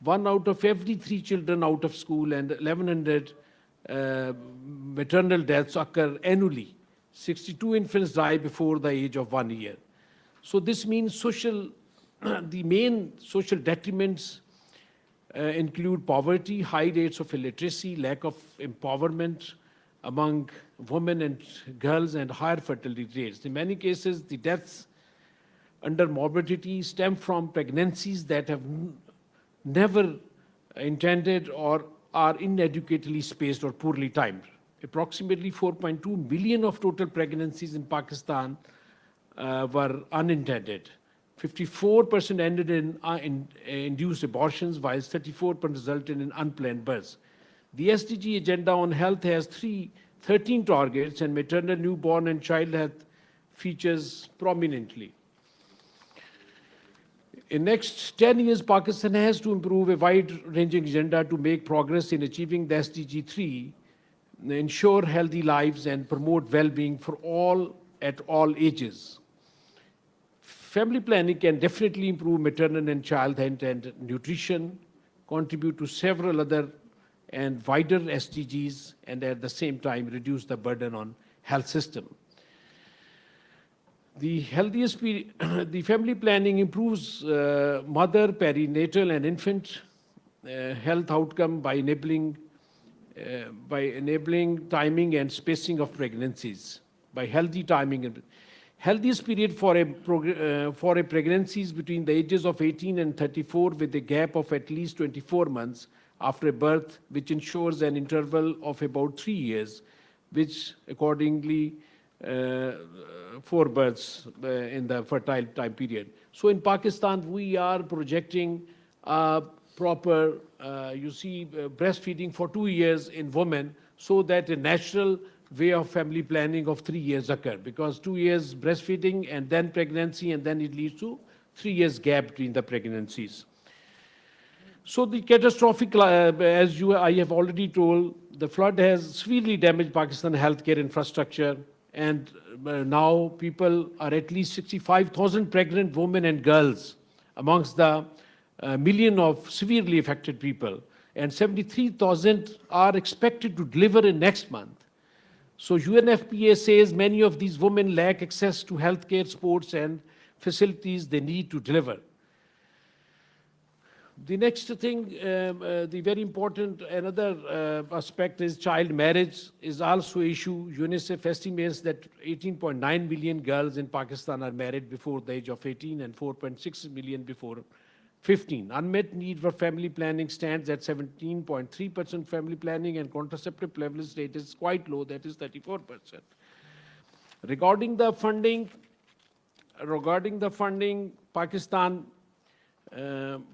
1 out of every 3 children out of school, and 1,100 maternal deaths occur annually. 62 infants die before the age of 1 year. So this means the main social detriments include poverty, high rates of illiteracy, lack of empowerment among women and girls, and higher fertility rates. In many cases, the deaths under morbidity stem from pregnancies that have never intended or are inadequately spaced or poorly timed. Approximately 4.2 million of total pregnancies in Pakistan were unintended. 54% ended in induced abortions, while 34% resulted in unplanned births. The SDG agenda on health has 13 targets, and maternal, newborn, and child health features prominently. In next 10 years, Pakistan has to improve a wide-ranging agenda to make progress in achieving the SDG 3, ensure healthy lives, and promote well-being for all at all ages. Family planning can definitely improve maternal and child health and nutrition, contribute to several other and wider SDGs, and at the same time reduce the burden on health system. The family planning improves mother, perinatal, and infant health outcome by enabling timing and spacing of pregnancies, by healthy timing. Healthiest period for a pregnancy is between the ages of 18 and 34, with a gap of at least 24 months after birth, which ensures an interval of about 3 years, which accordingly 4 births in the fertile time period. So in Pakistan, we are projecting proper, breastfeeding for 2 years in women so that a natural way of family planning of 3 years occur. Because 2 years breastfeeding and then pregnancy, and then it leads to 3 years gap between the pregnancies. So the catastrophic, I have already told, the flood has severely damaged Pakistan healthcare infrastructure, and now people are at least 65,000 pregnant women and girls amongst the million of severely affected people, and 73,000 are expected to deliver in next month. So UNFPA says many of these women lack access to healthcare, sports, and facilities they need to deliver. The next thing, the very important, another aspect is child marriage is also an issue. UNICEF estimates that 18.9 million girls in Pakistan are married before the age of 18 and 4.6 million before 15. Unmet need for family planning stands at 17.3% family planning, and contraceptive prevalence rate is quite low, that is 34%. Regarding the funding, Pakistan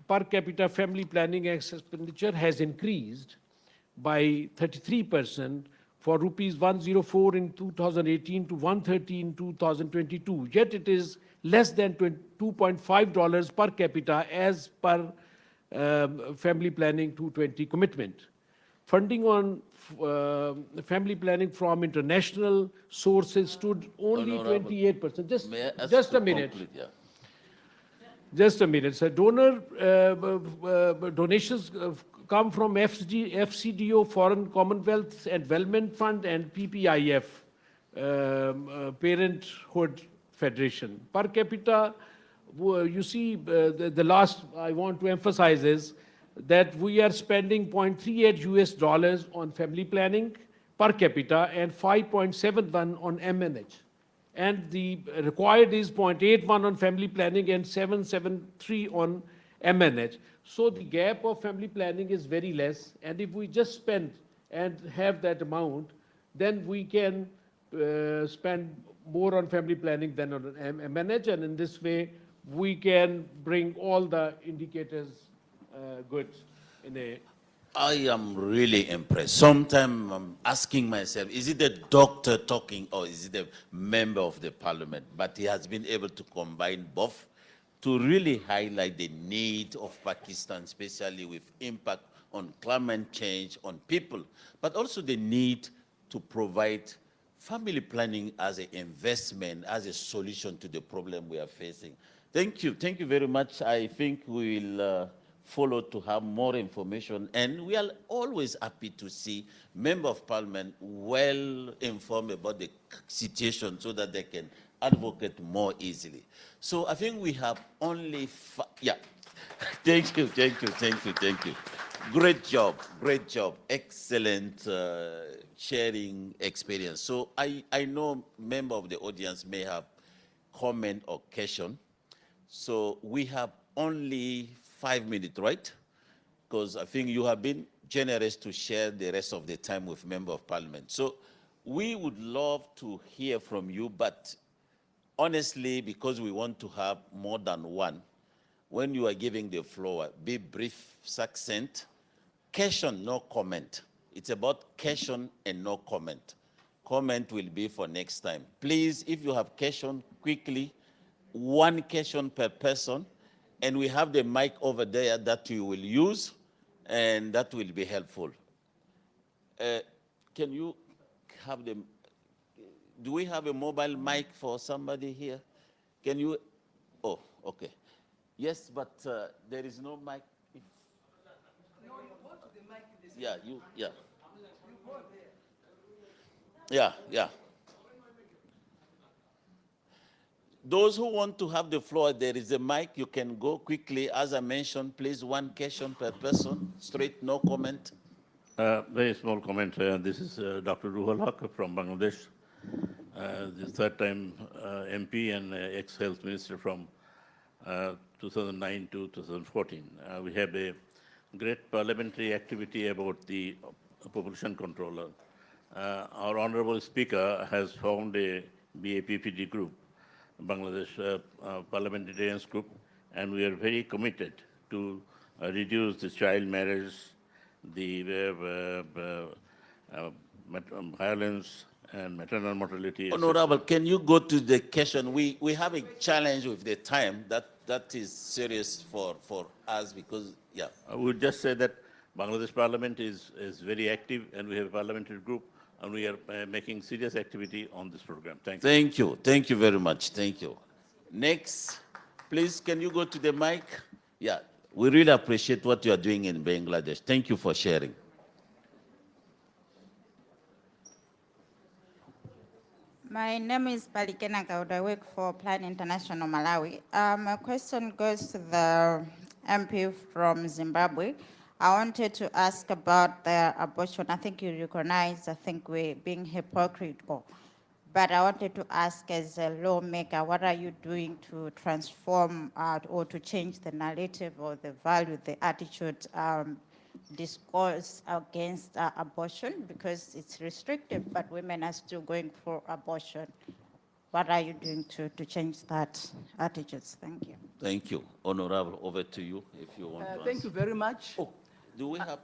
per capita family planning expenditure has increased by 33% for rupees 104 in 2018 to 130 in 2022. Yet it is less than $2.5 per capita as per family planning 220 commitment. Funding on family planning from international sources stood only Honorable, 28%. may I ask Just to a minute. conclude? Yeah. Just a minute, sir. Donations come from FCDO, Foreign Commonwealth and Development Fund, and PPIF, Parenthood Federation. Per capita, the last I want to emphasize is that we are spending $0.38 on family planning per capita and 5.71 on MNH. And the required is 0.81 on family planning and 773 on MNH. So the gap of family planning is very less, and if we just spend and have that amount, then we can spend more on family planning than on MNH, and in this way we can bring all the indicators good in a. I am really impressed. Sometimes I'm asking myself, is it a doctor talking or is it a member of the parliament? But he has been able to combine both to really highlight the need of Pakistan, especially with impact on climate change, on people, but also the need to provide family planning as an investment, as a solution to the problem we are facing. Thank you. Thank you very much. I think we will follow to have more information, and we are always happy to see Member of Parliament well informed about the situation so that they can advocate more easily. So I think we have only, yeah. Thank you. Great job, excellent sharing experience. So I know member of the audience may have comment or question. So we have only 5 minutes, right? Because I think you have been generous to share the rest of the time with Member of Parliament. So we would love to hear from you, but honestly, because we want to have more than one, when you are giving the floor, be brief, succinct, question, no comment. It's about question and no comment. Comment will be for next time. Please, if you have question, quickly, one question per person, and we have the mic over there that you will use, and that will be helpful. Can you have the, do we have a mobile mic for somebody here? Can you, oh, okay. Yes, but there is no mic. If, No, you go to the mic. yeah, you, yeah. You go there. Yeah. Those who want to have the floor, there is a mic. You can go quickly. As I mentioned, please, one question per person. Straight, no comment. Very small comment. This is Dr. Ruhul Haq from Bangladesh. The third time MP and ex-health minister from 2009 to 2014. We have a great parliamentary activity about the population control. our honorable speaker has formed a BAPPD group, Bangladesh Parliamentarians Group, and we are very committed to reduce the child marriage, the violence and maternal mortality. etc. Honorable, can you go to the question? We have a challenge with the time. That is serious for us because, yeah. I would just say that Bangladesh Parliament is very active, and we have a parliamentary group, and we are making serious activity on this program. Thank you. Thank you. Thank you very much. Thank you. Next, please, can you go to the mic? Yeah, we really appreciate what you are doing in Bangladesh. Thank you for sharing. My name is Palikena Gauda. I work for Plan International Malawi. My question goes to the MP from Zimbabwe. I wanted to ask about the abortion. I think you recognize, I think we're being hypocritical. But I wanted to ask, as a lawmaker, what are you doing to transform or to change the narrative or the value, the attitude, discourse against abortion, because it's restrictive, but women are still going for abortion. What are you doing to change that attitudes? Thank you. Thank you. Honorable, over to you if you want to Thank you very much. Oh, do we have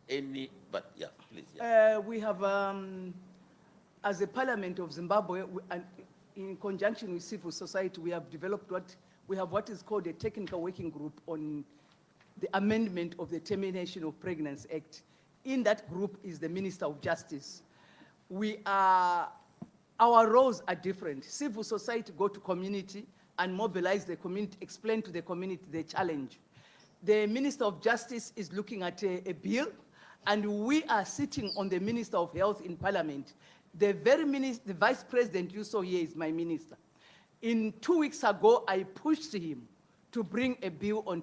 any, but yeah, please. Yeah. We have, as a Parliament of Zimbabwe, and in conjunction with civil society, we have developed what is called a technical working group on the amendment of the Termination of Pregnancy Act. In that group is the Minister of Justice. Our roles are different. Civil society go to community and mobilize the community, explain to the community the challenge. The Minister of Justice is looking at a bill, and we are sitting on the Minister of Health in Parliament. The Vice President you saw here is my minister. 2 weeks ago, I pushed him to bring a bill on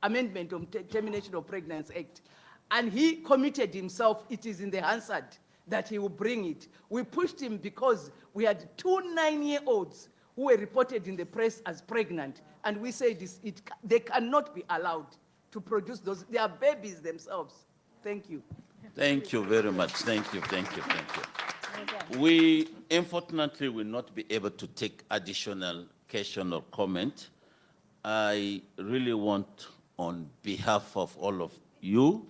amendment of Termination of Pregnancy Act. And he committed himself, it is in the Hansard, that he will bring it. We pushed him because we had 2 9-year-olds who were reported in the press as pregnant. And we said they cannot be allowed to produce those. They are babies themselves. Thank you. Thank you very much. Thank you, thank you, thank you. We, unfortunately, will not be able to take additional question or comment. I really want, on behalf of all of you,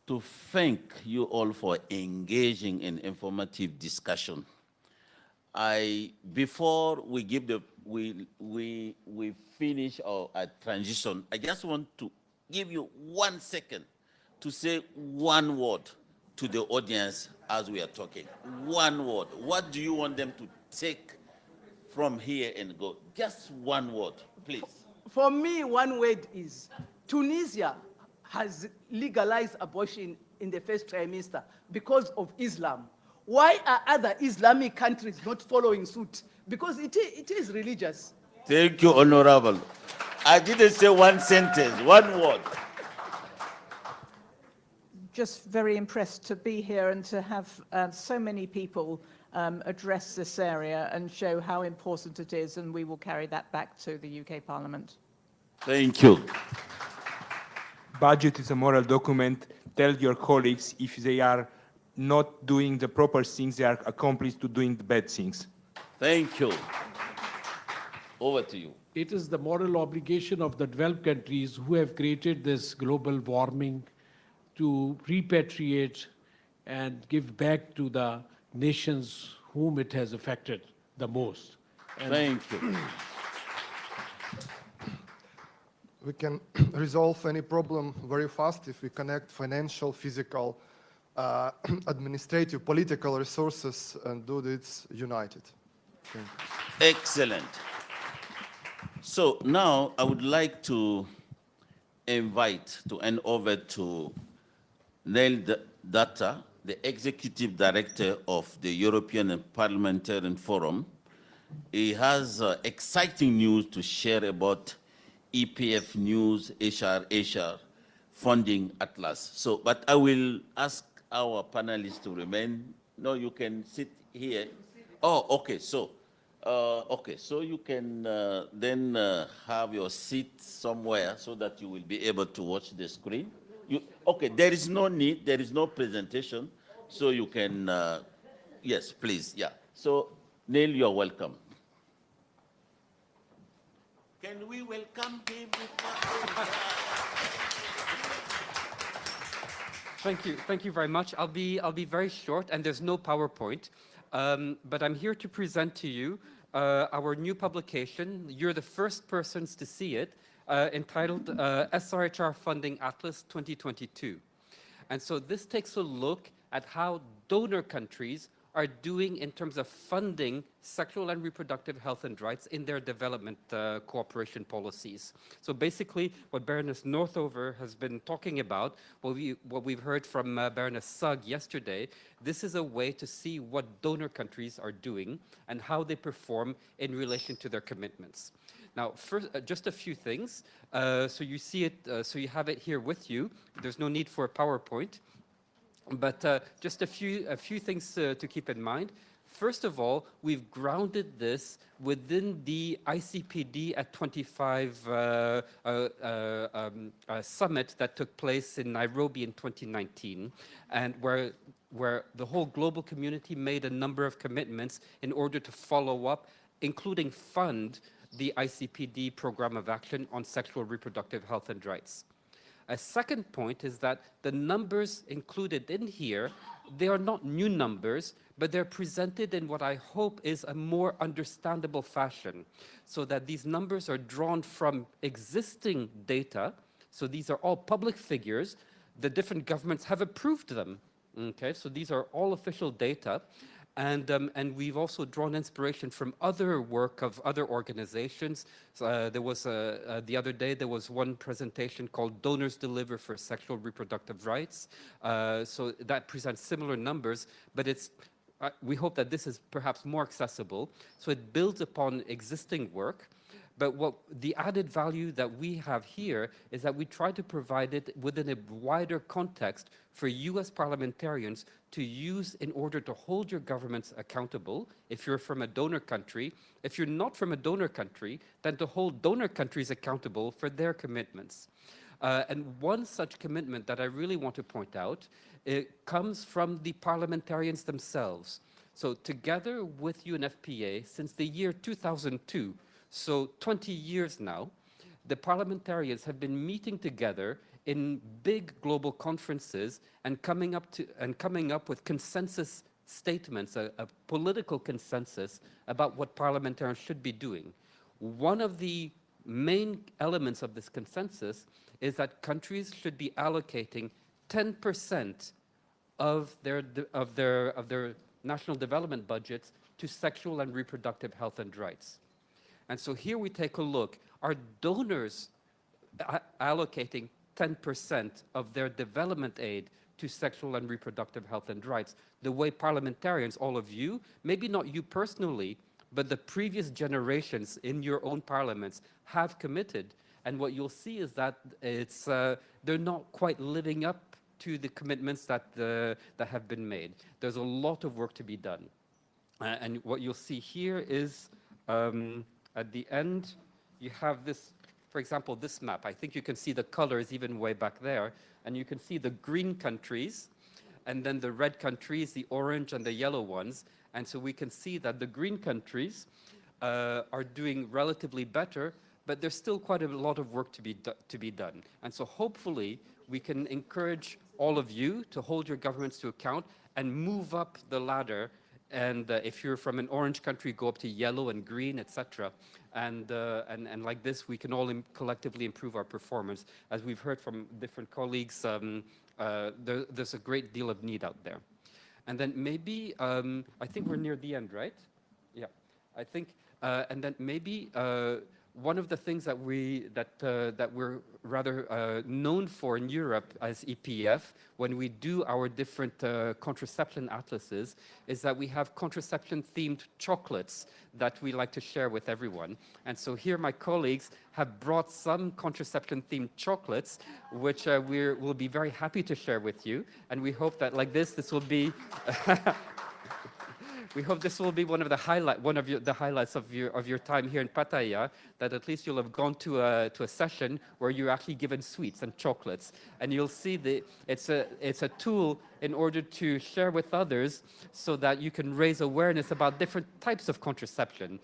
to thank you all for engaging in informative discussion. Before we give we finish our transition, I just want to give you 1 second to say one word to the audience as we are talking. One word. What do you want them to take from here and go? Just one word, please. For me, one word is Tunisia has legalized abortion in the first trimester because of Islam. Why are other Islamic countries not following suit? Because it is religious. Thank you, Honorable. I didn't say one sentence, one word. Just very impressed to be here and to have so many people address this area and show how important it is, and we will carry that back to the UK Parliament. Thank you. Budget is a moral document. Tell your colleagues if they are not doing the proper things, they are accomplice to doing the bad things. Thank you. Over to you. It is the moral obligation of the developed countries who have created this global warming to repatriate and give back to the nations whom it has affected the most. And Thank you. We can resolve any problem very fast if we connect financial, physical, administrative, political resources and do this united. Thank you. Excellent. So now I would like to invite to hand over to Neil Data, the Executive Director of the European Parliamentarian Forum. He has exciting news to share about EPF News HR funding atlas. So, but I will ask our panelists to remain. No, you can sit here. Oh, okay. So, so you can then have your seat somewhere so that you will be able to watch the screen. Okay, there is no need, there is no presentation. so you can, yes, please, yeah. So, Neil, you're welcome. Can we welcome him with clapping? Thank you very much. I'll be very short, and there's no PowerPoint, but I'm here to present to you our new publication. You're the first persons to see it, entitled SRHR Funding Atlas 2022. And so this takes a look at how donor countries are doing in terms of funding sexual and reproductive health and rights in their development cooperation policies. So basically, what Baroness Northover has been talking about, what we've heard from Baroness Sugg yesterday, this is a way to see what donor countries are doing and how they perform in relation to their commitments. Now, first, just a few things. So you see it, so you have it here with you. There's no need for a PowerPoint. But just a few things to keep in mind. First of all, we've grounded this within the ICPD at 25 summit that took place in Nairobi in 2019, and where the whole global community made a number of commitments in order to follow up, including fund the ICPD program of action on sexual reproductive health and rights. A second point is that the numbers included in here, they are not new numbers, but they're presented in what I hope is a more understandable fashion, so that these numbers are drawn from existing data. So these are all public figures. The different governments have approved them. Okay, so these are all official data. And we've also drawn inspiration from other work of other organizations. There was the other day, there was one presentation called Donors Deliver for Sexual Reproductive Rights. So that presents similar numbers, but it's, we hope that this is perhaps more accessible. So it builds upon existing work. But what the added value that we have here is that we try to provide it within a wider context for US parliamentarians to use in order to hold your governments accountable if you're from a donor country. If you're not from a donor country, then to hold donor countries accountable for their commitments. And one such commitment that I really want to point out, it comes from the parliamentarians themselves. So together with UNFPA, since the year 2002, so 20 years now, the parliamentarians have been meeting together in big global conferences and coming up with consensus statements, a political consensus about what parliamentarians should be doing. One of the main elements of this consensus is that countries should be allocating 10% of their national development budgets to sexual and reproductive health and rights. And so here we take a look. Are donors allocating 10% of their development aid to sexual and reproductive health and rights, the way parliamentarians, all of you, maybe not you personally, but the previous generations in your own parliaments have committed? And what you'll see is that it's, they're not quite living up to the commitments that have been made. There's a lot of work to be done. And what you'll see here is, at the end, you have this, for example, this map. I think you can see the colors even way back there. And you can see the green countries, and then the red countries, the orange and the yellow ones. And so we can see that the green countries are doing relatively better, but there's still quite a lot of work to be done. And so hopefully we can encourage all of you to hold your governments to account and move up the ladder. And if you're from an orange country, go up to yellow and green, etc. And like this, we can all collectively improve our performance. As we've heard from different colleagues, there's a great deal of need out there. And then maybe, I think we're near the end, right? Yeah, I think, and then maybe one of the things that we're rather known for in Europe as EPF, when we do our different contraception atlases, is that we have contraception-themed chocolates that we like to share with everyone. And so here my colleagues have brought some contraception-themed chocolates, which we'll be very happy to share with you. And we hope that like this will be we hope this will be one of the highlights of your time here in Pattaya, that at least you'll have gone to a session where you're actually given sweets and chocolates, and you'll see it's a tool in order to share with others so that you can raise awareness about different types of contraception.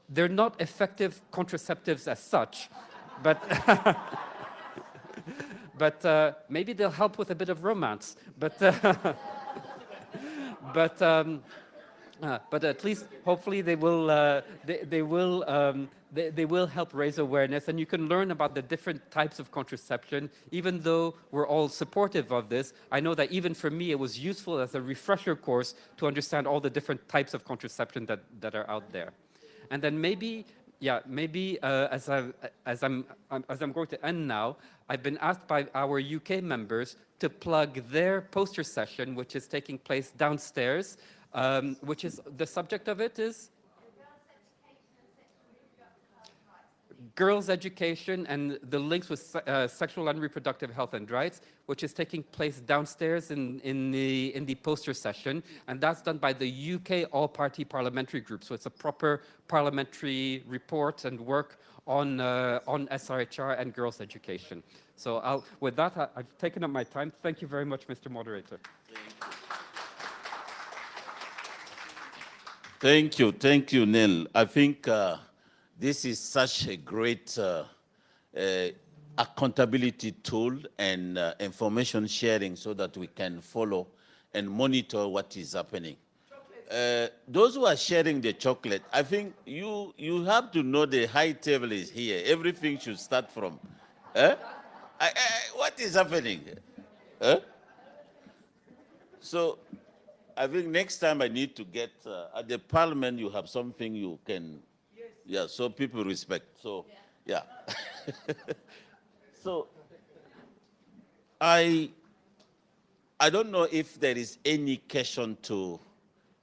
They're not effective contraceptives as such, but maybe they'll help with a bit of romance. But at least, hopefully, they will help raise awareness, and you can learn about the different types of contraception. Even though we're all supportive of this, I know that even for me, it was useful as a refresher course to understand all the different types of contraception that are out there. And then maybe as I'm going to end now, I've been asked by our UK members to plug their poster session, which is taking place downstairs. Which is, the subject of it is? Girls' education and the links with sexual and reproductive health and rights, which is taking place downstairs in the poster session, and that's done by the UK All-Party Parliamentary Group. So it's a proper parliamentary report and work on SRHR and girls' education. So with that, I've taken up my time. Thank you very much, Mr. Moderator. Thank you, Neil. I think this is such a great accountability tool and information sharing so that we can follow and monitor what is happening. Those who are sharing the chocolate, I think you have to know the high table is here. Everything should start from. What is happening? So I think next time I need to get, at the parliament you have something you can, yeah, so people respect. So, yeah. So, I don't know if there is any question to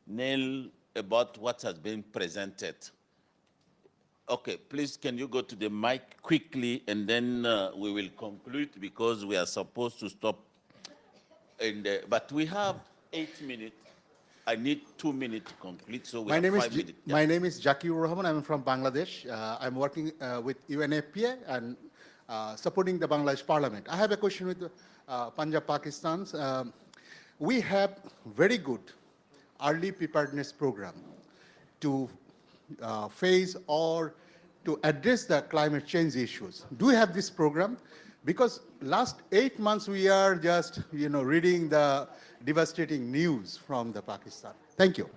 Neil about what has been presented. Okay, please, can you go to the mic quickly, and then we will conclude because we are supposed to stop. But we have 8 minutes. I need 2 minutes to complete, so we have 5 minutes. Yeah. My name is Zakir Rahman. I'm from Bangladesh. I'm working with UNFPA and supporting the Bangladesh Parliament. I have a question with Punjab, Pakistan. We have very good early preparedness program to face or to address the climate change issues. Do we have this program? Because last 8 months we are just, reading the devastating news from the Pakistan. Thank you.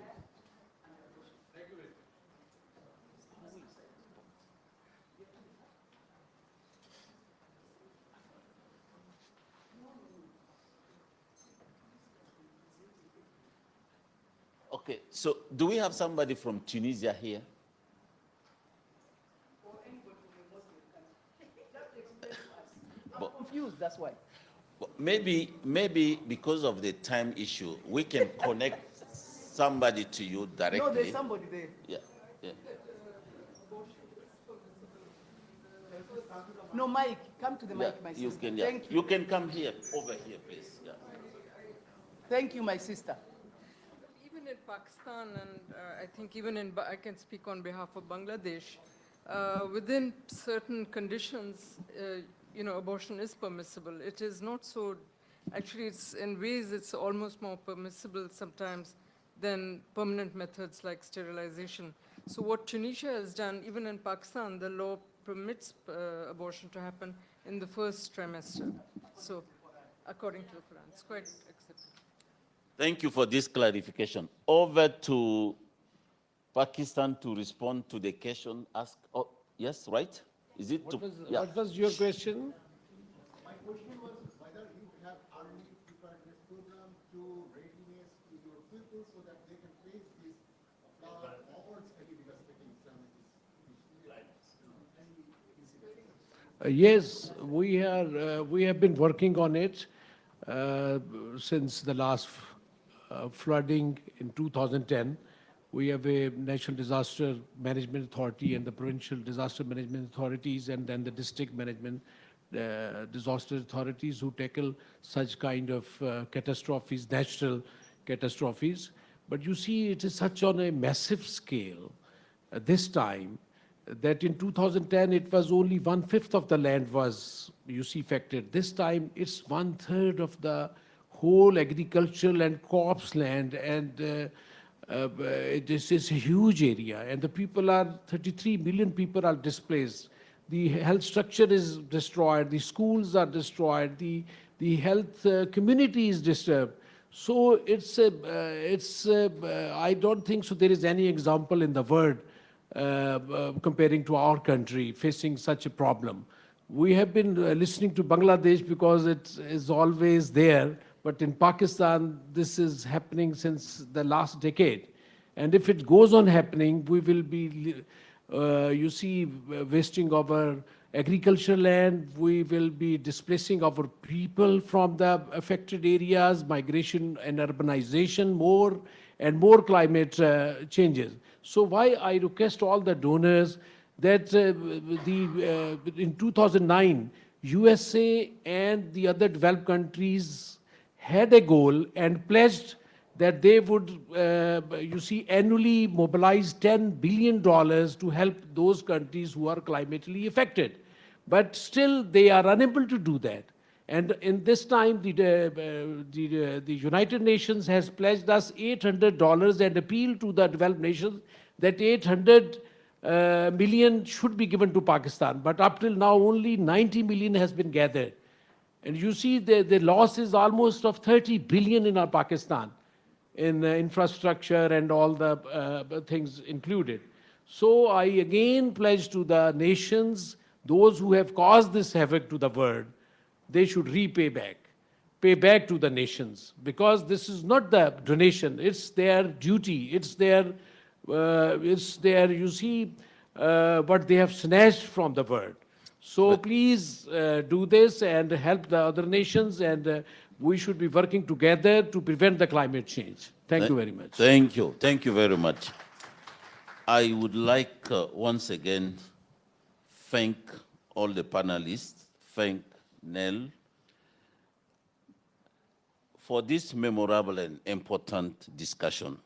Okay, so do we have somebody from Tunisia here? Confused, that's why. Maybe because of the time issue, we can connect somebody to you directly. No, there's somebody there. Yeah, yeah. No, Mike, come to the Yeah, mic, my you sister. can, yeah. Thank you. You can come here, over here, please. Yeah. Thank you, my sister. Even in Pakistan, and I think even I can speak on behalf of Bangladesh, within certain conditions, abortion is permissible. It is not so, actually it's in ways it's almost more permissible sometimes than permanent methods like sterilization. So what Tunisia has done, even in Pakistan, the law permits abortion to happen in the first trimester. So according to the Quran, it's quite acceptable. Thank you for this clarification. Over to Pakistan to respond to the question asked. Oh, yes, right? Is it to? What was your question? My question was whether you have early preparedness program to readiness to your people so that they can face this flood or any devastating Yes, we have been working on it since the last flooding in 2010. We have a National Disaster Management Authority and the Provincial Disaster Management Authorities, and then the district management disaster authorities who tackle such kind of catastrophes, natural catastrophes. But you see, it is such on a massive scale this time that in 2010 it was only 1/5 of the land was, you see, affected. This time it's 1/3 of the whole agricultural and crops land, and this is a huge area, and the people are, 33 million people are displaced. The health structure is destroyed, the schools are destroyed, the health community is disturbed. So I don't think so there is any example in the world comparing to our country facing such a problem. We have been listening to Bangladesh because it is always there, but in Pakistan, this is happening since the last decade. And if it goes on happening, we will be, you see, wasting our agricultural land, we will be displacing our people from the affected areas, migration and urbanization more, and more climate changes. So why I request all the donors that in 2009, USA and the other developed countries had a goal and pledged that they would, you see, annually mobilize $10 billion to help those countries who are climatically affected. But still, they are unable to do that. And in this time, the United Nations has pledged us $800 and appealed to the developed nations that 800 million should be given to Pakistan. But up till now, only 90 million has been gathered. And you see the loss is almost of 30 billion in our Pakistan, in infrastructure and all the things included. So I again pledge to the nations, those who have caused this havoc to the world, they should repay back, pay back to the nations, because this is not the donation, it's their duty, it's their, you see, what they have snatched from the world. So please do this and help the other nations, and we should be working together to prevent the climate change. Thank you very much. Thank you. Thank you very much. I would like once again thank all the panelists, thank Nell for this memorable and important discussion.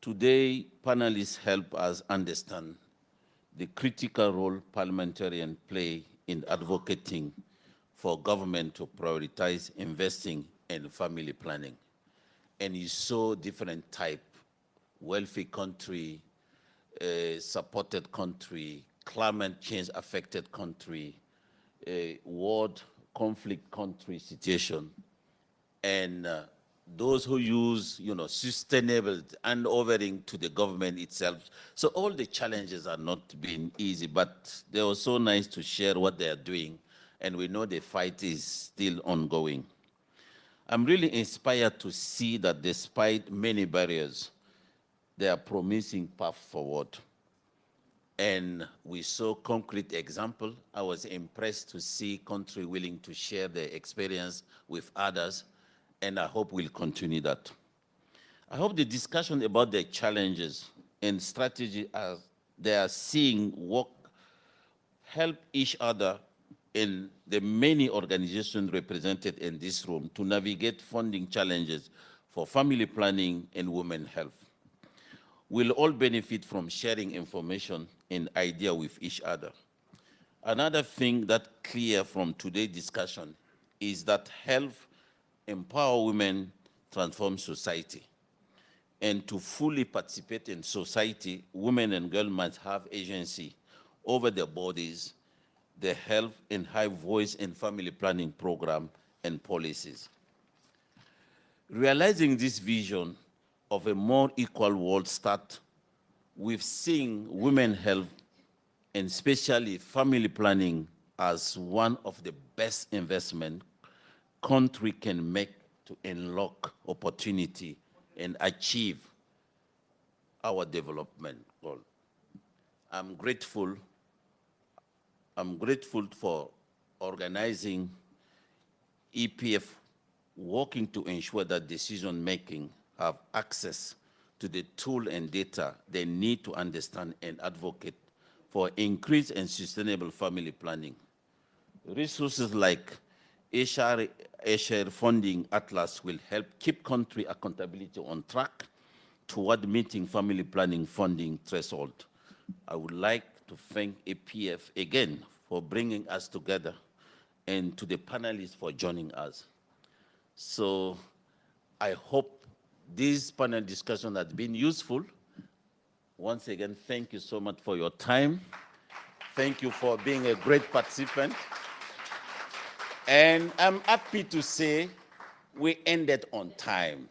Today, panelists help us understand the critical role parliamentarians play in advocating for government to prioritize investing in family planning. And you saw different type, wealthy country, supported country, climate change affected country, world conflict country situation, and those who use, sustainable and overing to the government itself. So all the challenges are not being easy, but they were so nice to share what they are doing, and we know the fight is still ongoing. I'm really inspired to see that despite many barriers, they are promising path forward. And we saw concrete example. I was impressed to see country willing to share their experience with others, and I hope we'll continue that. I hope the discussion about the challenges and strategy as they are seeing work help each other in the many organizations represented in this room to navigate funding challenges for family planning and women's health. We'll all benefit from sharing information and idea with each other. Another thing that's clear from today's discussion is that health empower women, transform society. And to fully participate in society, women and girls must have agency over their bodies, their health, and have voice in family planning program and policies. Realizing this vision of a more equal world start with seeing women's health and especially family planning as one of the best investment country can make to unlock opportunity and achieve our development goal. I'm grateful for organizing EPF working to ensure that decision-making have access to the tool and data they need to understand and advocate for increased and sustainable family planning. Resources like HR funding atlas will help keep country accountability on track toward meeting family planning funding threshold. I would like to thank APF again for bringing us together and to the panelists for joining us. So I hope this panel discussion has been useful. Once again, thank you so much for your time. Thank you for being a great participant. And I'm happy to say we ended on time.